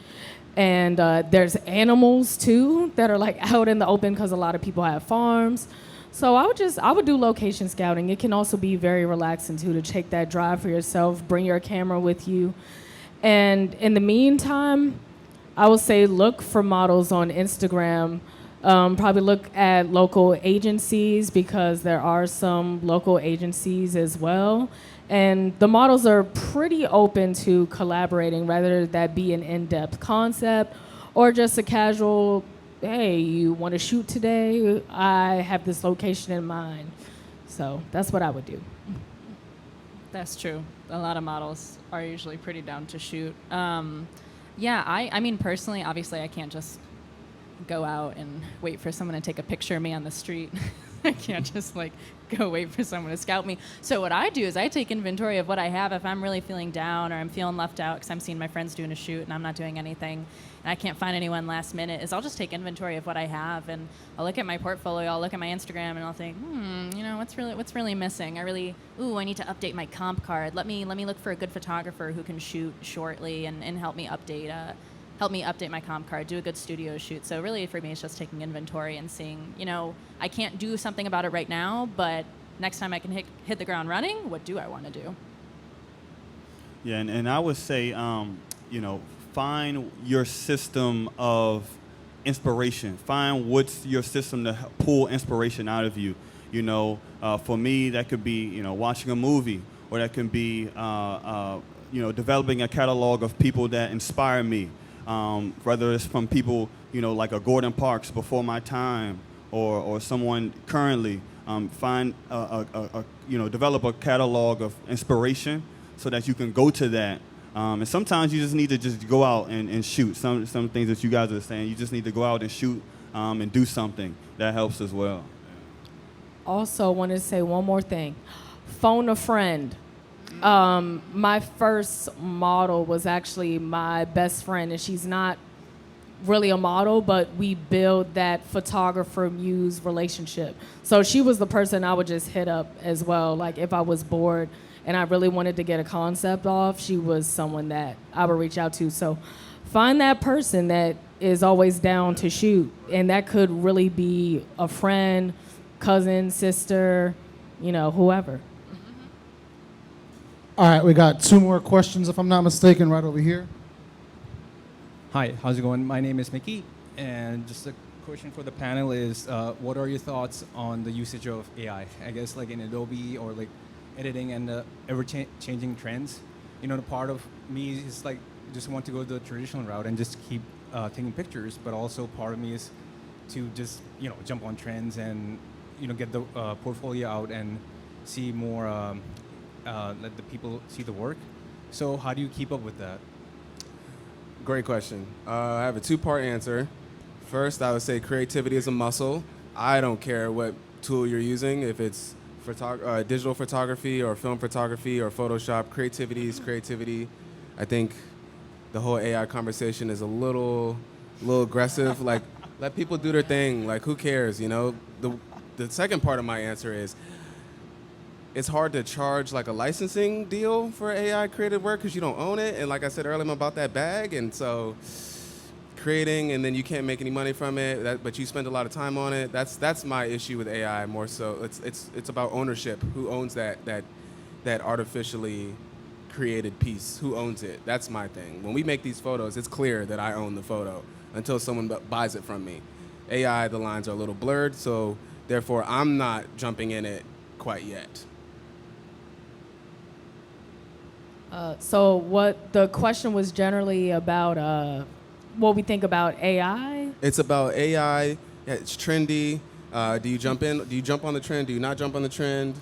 And there's animals, too, that are, like, out in the open because a lot of people have farms. So I would do location scouting. It can also be very relaxing, too, to take that drive for yourself, bring your camera with you. And in the meantime, I would say look for models on Instagram. Probably look at local agencies, because there are some local agencies as well. And the models are pretty open to collaborating, whether that be an in-depth concept or just a casual, hey, you want to shoot today? I have this location in mind. So that's what I would do. That's true. A lot of models are usually pretty down to shoot. I mean, personally, obviously, I can't just go out and wait for someone to take a picture of me on the street. I can't just go wait for someone to scout me. So what I do is I take inventory of what I have. If I'm really feeling down or I'm feeling left out because I'm seeing my friends doing a shoot and I'm not doing anything and I can't find anyone last minute, is I'll just take inventory of what I have, and I'll look at my portfolio, I'll look at my Instagram, and I'll think, what's really missing? I need to update my comp card. Let me look for a good photographer who can shoot shortly and help me update my comp card, do a good studio shoot. So really for me, it's just taking inventory and seeing, I can't do something about it right now, but next time I can hit the ground running, what do I want to do? Yeah, and I would say, find your system of inspiration. Find what's your system to pull inspiration out of you. For me, that could be, watching a movie, or that can be, developing a catalog of people that inspire me. Whether it's from people, like a Gordon Parks before my time, or someone currently, develop a catalog of inspiration so that you can go to that. And sometimes you just need to just go out and shoot. Some things that you guys are saying, you just need to go out and shoot and do something. That helps as well. Also, wanted to say one more thing. Phone a friend. My first model was actually my best friend, and she's not really a model, but we build that photographer-muse relationship. So she was the person I would just hit up as well. Like if I was bored and I really wanted to get a concept off, she was someone that I would reach out to. So find that person that is always down to shoot, and that could really be a friend, cousin, sister, whoever. All right, we got 2 more questions, if I'm not mistaken, right over here. Hi, how's it going? My name is Mickey, and just a question for the panel is, what are your thoughts on the usage of AI? I guess in Adobe or editing and the ever-changing trends. The part of me is just want to go the traditional route and just keep taking pictures, but also part of me is to just jump on trends and get the portfolio out and see more. Let the people see the work. So how do you keep up with that? Great question. I have a 2-part answer. First, I would say creativity is a muscle. I don't care what tool you're using, if it's digital photography or film photography or Photoshop. Creativity is creativity. I think the whole AI conversation is a little aggressive. Let people do their thing. Who cares? The second part of my answer is, it's hard to charge a licensing deal for AI creative work because you don't own it. And like I said earlier, I'm about that bag. And so creating and then you can't make any money from it, but you spend a lot of time on it. That's my issue with AI more so. It's about ownership. Who owns that artificially created piece? Who owns it? That's my thing. When we make these photos, it's clear that I own the photo until someone buys it from me. AI, the lines are a little blurred, so therefore I'm not jumping in it quite yet. So what the question was generally about what we think about AI? It's about AI. Yeah, it's trendy. Do you jump in? Do you jump on the trend? Do you not jump on the trend?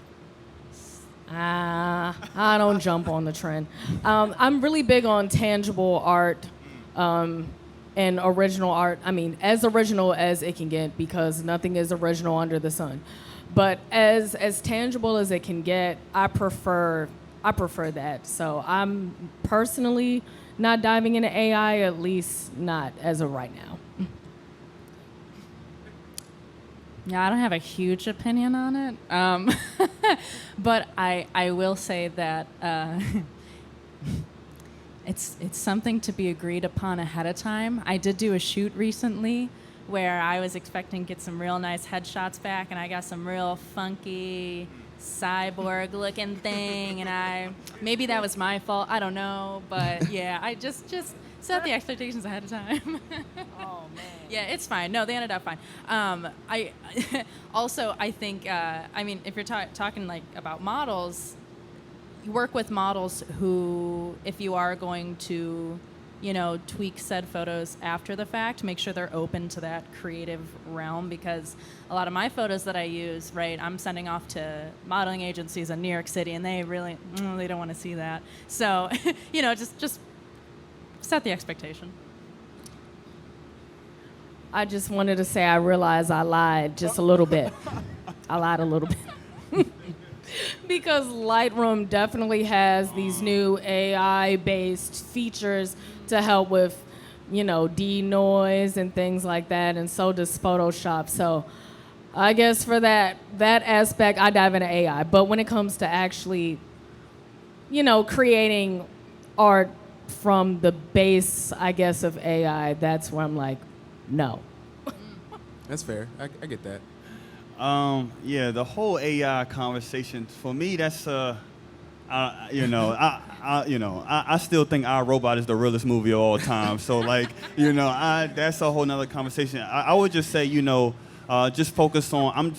I don't jump on the trend. I'm really big on tangible art and original art. I mean, as original as it can get, because nothing is original under the sun. But as tangible as it can get, I prefer that. So I'm personally not diving into AI, at least not as of right now. Yeah, I don't have a huge opinion on it, but I will say that it's something to be agreed upon ahead of time. I did do a shoot recently where I was expecting to get some real nice headshots back, and I got some real funky cyborg-looking thing, and maybe that was my fault. I don't know, but yeah, I just set the expectations ahead of time. Oh man. Yeah, it's fine. No, they ended up fine. I think, I mean, if you're talking like about models, you work with models who, if you are going to, tweak said photos after the fact, make sure they're open to that creative realm, because a lot of my photos that I use, right, I'm sending off to modeling agencies in New York City, and they really, they don't want to see that. So, just set the expectation. I just wanted to say I realized I lied just a little bit. I lied a little bit. Because Lightroom definitely has these new AI-based features to help with, denoise and things like that, and so does Photoshop. So I guess for that aspect, I dive into AI. But when it comes to actually, creating art from the base, I guess, of AI, that's where I'm like, no. That's fair. I get that. Yeah, the whole AI conversation, for me, that's I still think Our Robot is the realest movie of all time. So that's a whole nother conversation. I would just say, just focus on.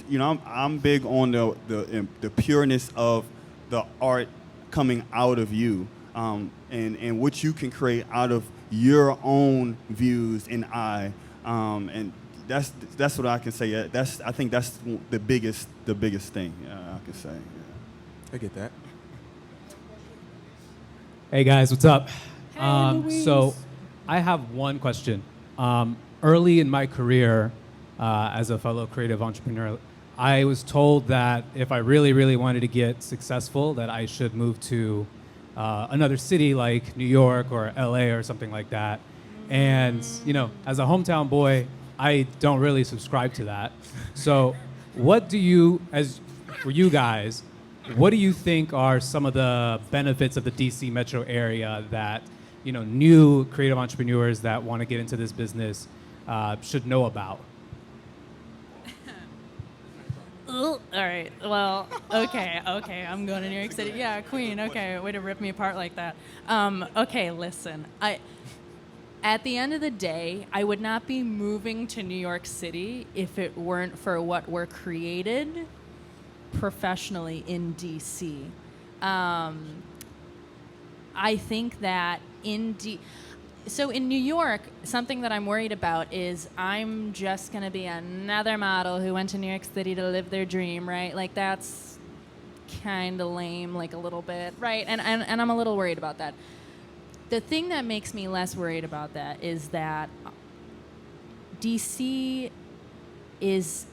I'm big on the pureness of the art coming out of you, and what you can create out of your own views and eye, and that's what I can say. I think that's the biggest thing I can say. Yeah. I get that. Hey guys, what's up? Hey, so I have one question. Early in my career, as a fellow creative entrepreneur, I was told that if I really, really wanted to get successful, that I should move to another city like New York or LA or something like that. And, as a hometown boy, I don't really subscribe to that. So what do you think are some of the benefits of the DC metro area that, new creative entrepreneurs that want to get into this business should know about? All right. Well, okay. I'm going to New York City. Yeah, Queen. Okay, way to rip me apart like that. Okay, listen. At the end of the day, I would not be moving to New York City if it weren't for what were created professionally in DC. I think that in New York, something that I'm worried about is I'm just going to be another model who went to New York City to live their dream, right? Like, that's kind of lame, like a little bit, right? And I'm a little worried about that. The thing that makes me less worried about that is that DC is,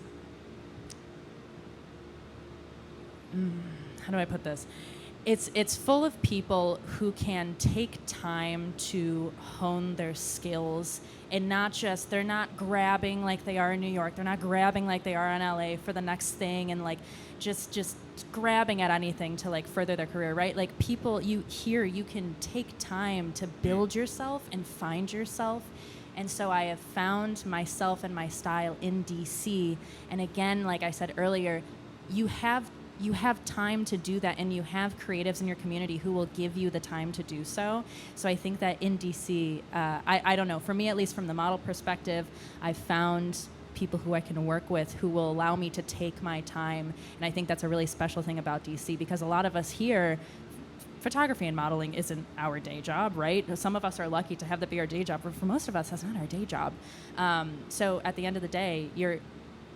how do I put this? It's full of people who can take time to hone their skills, and they're not grabbing like they are in New York. They're not grabbing like they are in LA for the next thing, and just grabbing at anything to further their career, right? Like, people, you can take time to build yourself and find yourself. And so I have found myself and my style in DC. And again, like I said earlier, you have time to do that, and you have creatives in your community who will give you the time to do so. So I think that in DC, I don't know, for me, at least from the model perspective, I've found people who I can work with who will allow me to take my time. And I think that's a really special thing about DC, because a lot of us here, photography and modeling isn't our day job, right? Some of us are lucky to have that be our day job, but for most of us, that's not our day job. So at the end of the day,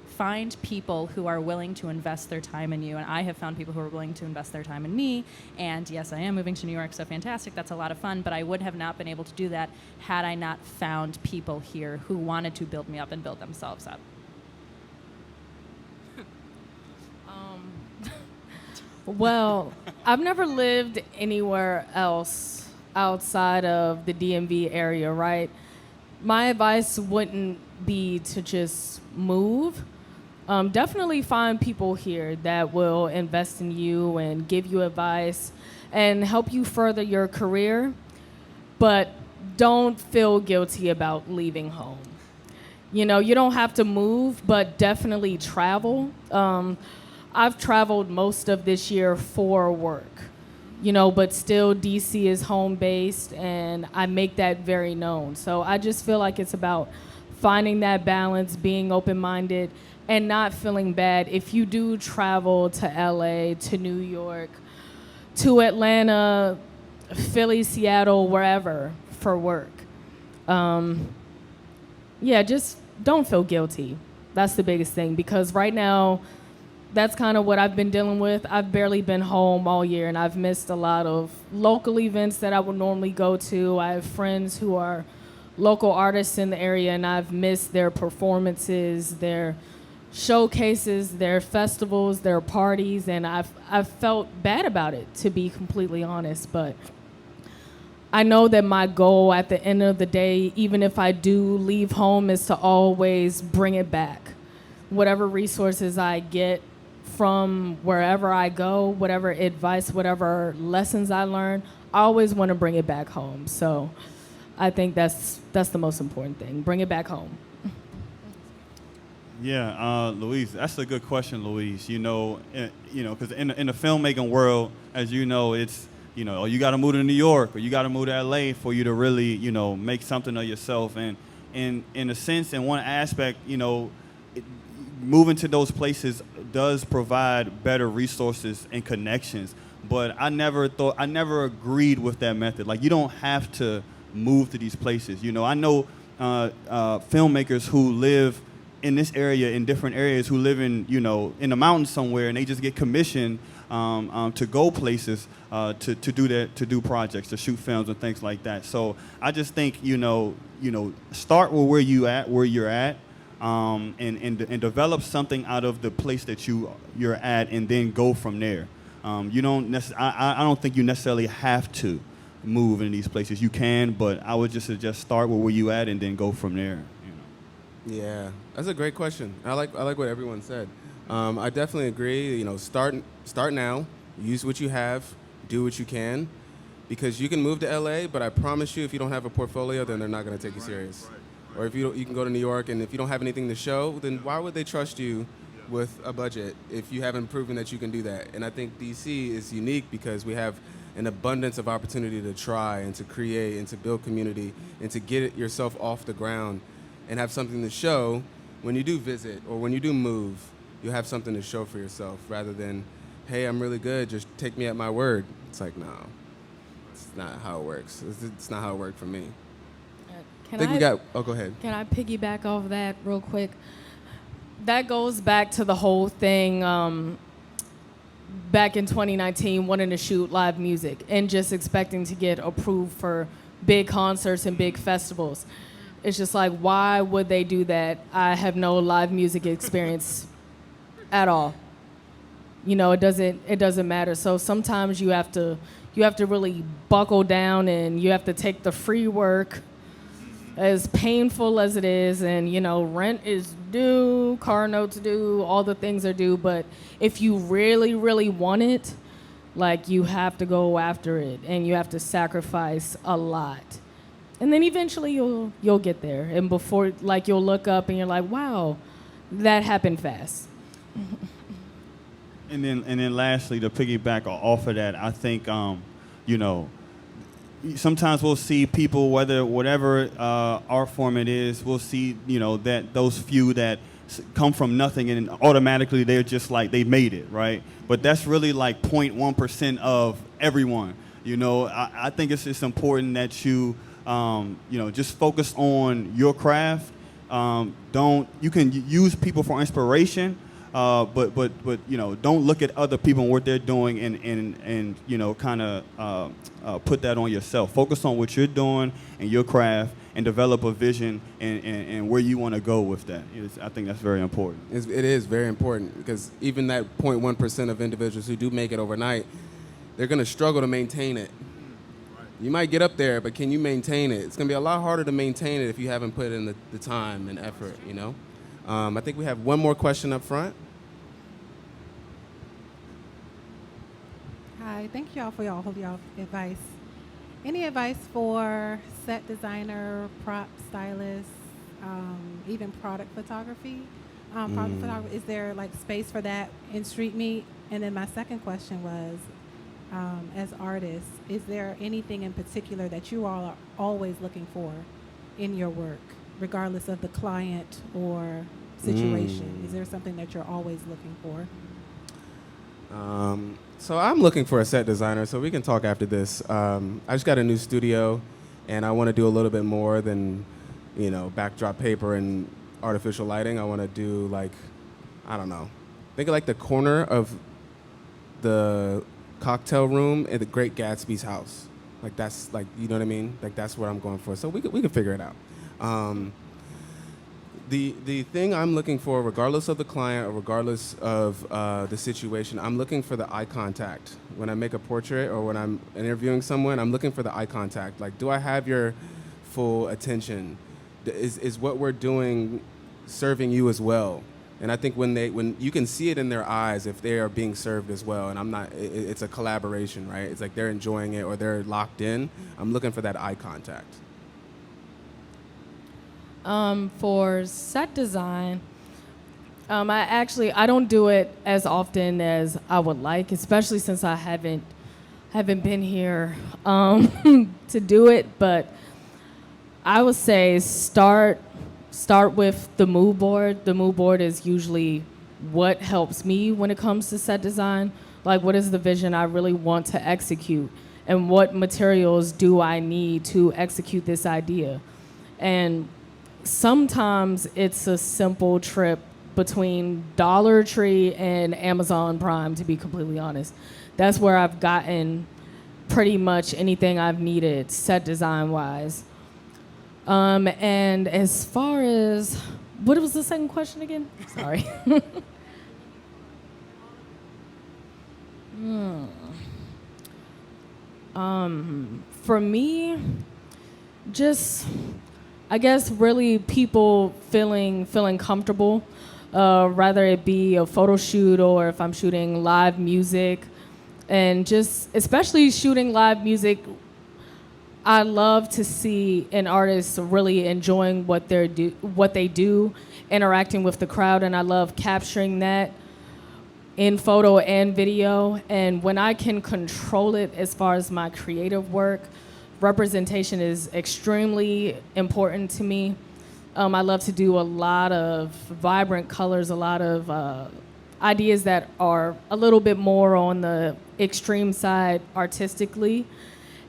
find people who are willing to invest their time in you. And I have found people who are willing to invest their time in me. And yes, I am moving to New York, so fantastic. That's a lot of fun. But I would have not been able to do that had I not found people here who wanted to build me up and build themselves up. Well, I've never lived anywhere else outside of the DMV area, right? My advice wouldn't be to just move. Definitely find people here that will invest in you and give you advice and help you further your career, but don't feel guilty about leaving home. You know, you don't have to move, but definitely travel. I've traveled most of this year for work, you know, but still DC is home based and I make that very known. So I just feel like it's about finding that balance, being open-minded, and not feeling bad if you do travel to LA, to New York, to Atlanta, Philly, Seattle, wherever for work. Yeah, just don't feel guilty. That's the biggest thing, because right now, that's kind of what I've been dealing with. I've barely been home all year, and I've missed a lot of local events that I would normally go to. I have friends who are local artists in the area, and I've missed their performances, their showcases, their festivals, their parties, and I've felt bad about it, to be completely honest. But I know that my goal at the end of the day, even if I do leave home, is to always bring it back. Whatever resources I get from wherever I go, whatever advice, whatever lessons I learn, I always want to bring it back home. So I think that's the most important thing. Bring it back home. Yeah, Louise, that's a good question, Louise. Because in the filmmaking world, as you know, it's, you got to move to New York or you got to move to LA for you to really, make something of yourself. And in a sense, in one aspect, moving to those places does provide better resources and connections. But I never agreed with that method. Like, you don't have to move to these places. I know filmmakers who live in this area, in different areas, who live in the mountains somewhere, and they just get commissioned to go places to do projects, to shoot films and things like that. So I just think start with where you're at, and develop something out of the place that you're at, and then go from there. I don't think you necessarily have to move in these places. You can, but I would just suggest start with where you at and then go from there. Yeah, that's a great question. I like what everyone said. I definitely agree. Start now. Use what you have. Do what you can, because you can move to LA, but I promise you, if you don't have a portfolio, then they're not going to take you serious. Or if you can go to New York, and if you don't have anything to show, then why would they trust you with a budget if you haven't proven that you can do that? And I think DC is unique because we have an abundance of opportunity to try and to create and to build community and to get it yourself off the ground and have something to show when you do visit or when you do move. You have something to show for yourself rather than, hey, I'm really good, just take me at my word. It's like, no, it's not how it works. It's not how it worked for me. Go ahead. Can I piggyback off that real quick? That goes back to the whole thing back in 2019, wanting to shoot live music and just expecting to get approved for big concerts and big festivals. It's just like, why would they do that? I have no live music experience at all. It doesn't matter. So sometimes you have to really buckle down, and you have to take the free work, as painful as it is, and rent is due, car notes due, all the things are due. But if you really, really want it, like, you have to go after it, and you have to sacrifice a lot. And then eventually you'll get there. And before, like, you'll look up and you're like, wow, that happened fast. And then lastly, to piggyback off of that, I think sometimes we'll see people, whatever art form it is, we'll see that those few that come from nothing, and automatically they're just like, they made it, right? But that's really like 0.1% of everyone. I think it's important that you just focus on your craft You can use people for inspiration, but don't look at other people and what they're doing and kind of put that on yourself. Focus on what you're doing and your craft and develop a vision and where you want to go with that. I think that's very important. It is very important because even that 0.1% of individuals who do make it overnight, they're going to struggle to maintain it. You might get up there, but can you maintain it? It's going to be a lot harder to maintain it if you haven't put in the time and effort, I think we have one more question up front. Hi, thank y'all for y'all advice. Any advice for set designer, prop stylist, even product photography? Is there like space for that in StreetMeet? And then my second question was, as artists, is there anything in particular that you all are always looking for in your work, regardless of the client or situation? Is there something that you're always looking for? So I'm looking for a set designer, so we can talk after this. I just got a new studio, and I want to do a little bit more than, backdrop paper and artificial lighting. I want to do think of like the corner of the cocktail room at the Great Gatsby's house. Like that's like, you know what I mean? Like that's what I'm going for. So we can figure it out. The thing I'm looking for, regardless of the client or regardless of the situation, I'm looking for the eye contact. When I make a portrait or when I'm interviewing someone, I'm looking for the eye contact. Like, do I have your full attention? Is what we're doing serving you as well? And I think when you can see it in their eyes if they are being served as well, and it's a collaboration, right? It's like they're enjoying it or they're locked in. I'm looking for that eye contact. For set design, I don't do it as often as I would like, especially since I haven't been here to do it. But I would say start with the mood board. The mood board is usually what helps me when it comes to set design. Like, what is the vision I really want to execute, and what materials do I need to execute this idea? And sometimes it's a simple trip between Dollar Tree and Amazon Prime, to be completely honest. That's where I've gotten pretty much anything I've needed set design-wise. And as far as, what was the second question again? Sorry. For me, just, I guess really people feeling comfortable, rather it be a photo shoot or if I'm shooting live music, and just especially shooting live music, I love to see an artist really enjoying what they do, interacting with the crowd, and I love capturing that in photo and video. And when I can control it as far as my creative work, representation is extremely important to me. I love to do a lot of vibrant colors, a lot of ideas that are a little bit more on the extreme side artistically.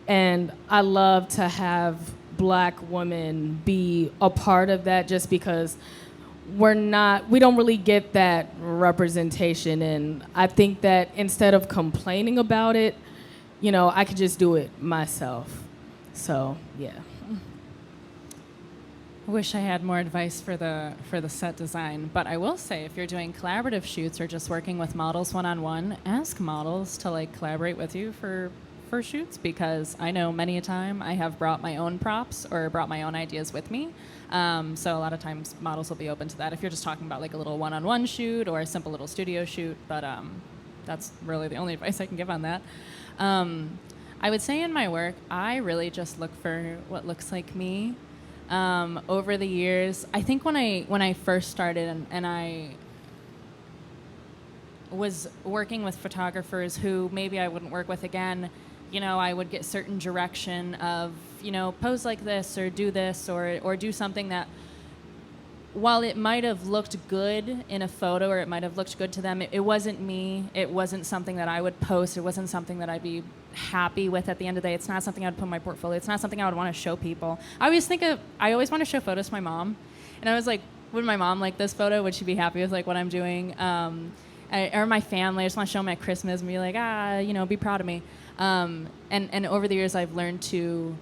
And I love to have Black women be a part of that, just because we don't really get that representation. And I think that instead of complaining about it, I could just do it myself. So, yeah. I wish I had more advice for the set design, but I will say if you're doing collaborative shoots or just working with models one-on-one, ask models to collaborate with you for shoots, because I know many a time I have brought my own props or brought my own ideas with me. So a lot of times models will be open to that if you're just talking about a little one-on-one shoot or a simple little studio shoot, but that's really the only advice I can give on that. I would say in my work, I really just look for what looks like me. Over the years, I think when I first started and I was working with photographers who maybe I wouldn't work with again, I would get certain direction of, pose like this or do this or do something that, while it might have looked good in a photo or it might have looked good to them, it wasn't me. It wasn't something that I would post. It wasn't something that I'd be happy with at the end of the day. It's not something I'd put in my portfolio. It's not something I would want to show people. I always want to show photos to my mom. And I was like, would my mom like this photo? Would she be happy with like what I'm doing? Or my family, I just want to show them at Christmas and be like, be proud of me. And over the years, I've learned to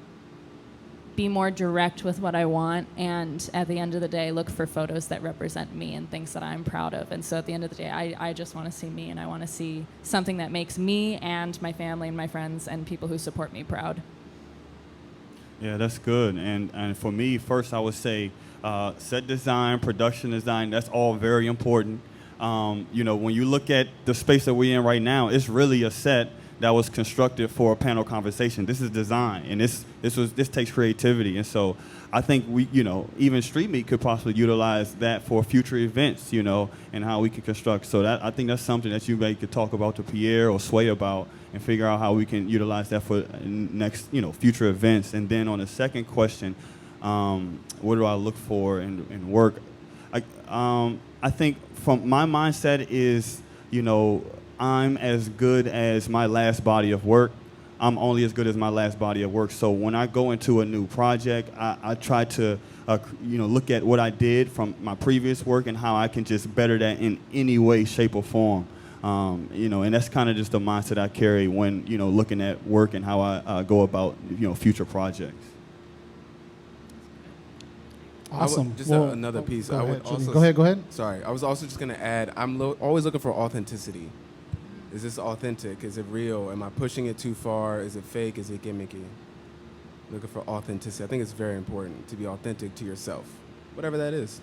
be more direct with what I want, and at the end of the day, look for photos that represent me and things that I'm proud of. And so at the end of the day, I just want to see me, and I want to see something that makes me and my family and my friends and people who support me proud. Yeah, that's good. And for me, first I would say set design, production design, that's all very important. When you look at the space that we're in right now, it's really a set that was constructed for a panel conversation. This is design, and this takes creativity. And so I think even StreetMeet could possibly utilize that for future events, and how we can construct. So I think that's something that you guys could talk about to Pierre or Sway about and figure out how we can utilize that for next, future events. And then on the second question, what do I look for in work? I think from my mindset is, I'm as good as my last body of work. I'm only as good as my last body of work. So when I go into a new project, I try to, look at what I did from my previous work and how I can just better that in any way, shape, or form. And that's kind of just the mindset I carry when, looking at work and how I go about, future projects. Awesome. Another piece. Go ahead. Sorry, I was also just going to add, I'm always looking for authenticity. Is this authentic? Is it real? Am I pushing it too far? Is it fake? Is it gimmicky? Looking for authenticity. I think it's very important to be authentic to yourself, whatever that is.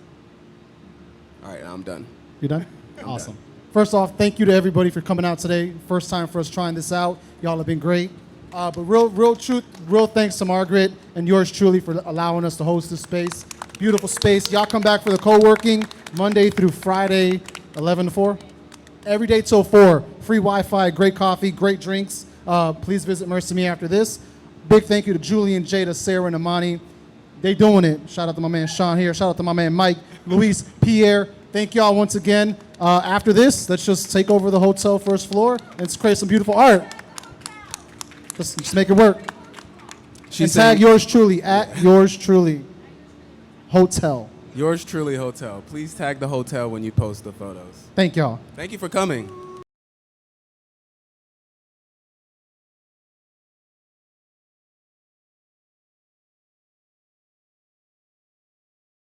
All right, I'm done. You done? I'm Awesome. done. First off, thank you to everybody for coming out today. First time for us trying this out. Y'all have been great. But real thanks to Margaret and yours truly for allowing us to host this space. Beautiful space. Y'all come back for the co-working Monday through Friday, 11 to 4. Every day till 4. Free Wi-Fi, great coffee, great drinks. Please visit Mercy Me after this. Big thank you to Julian, Jada, Sara, and Imani. They doing it. Shout out to my man Sean here. Shout out to my man Mike, Luis, Pierre. Thank y'all once again. After this, let's just take over the hotel first floor and let's create some beautiful art. Let's just make it work. And tag yours truly at yours truly hotel. Yours truly hotel. Please tag the hotel when you post the photos. Thank y'all. Thank you for coming.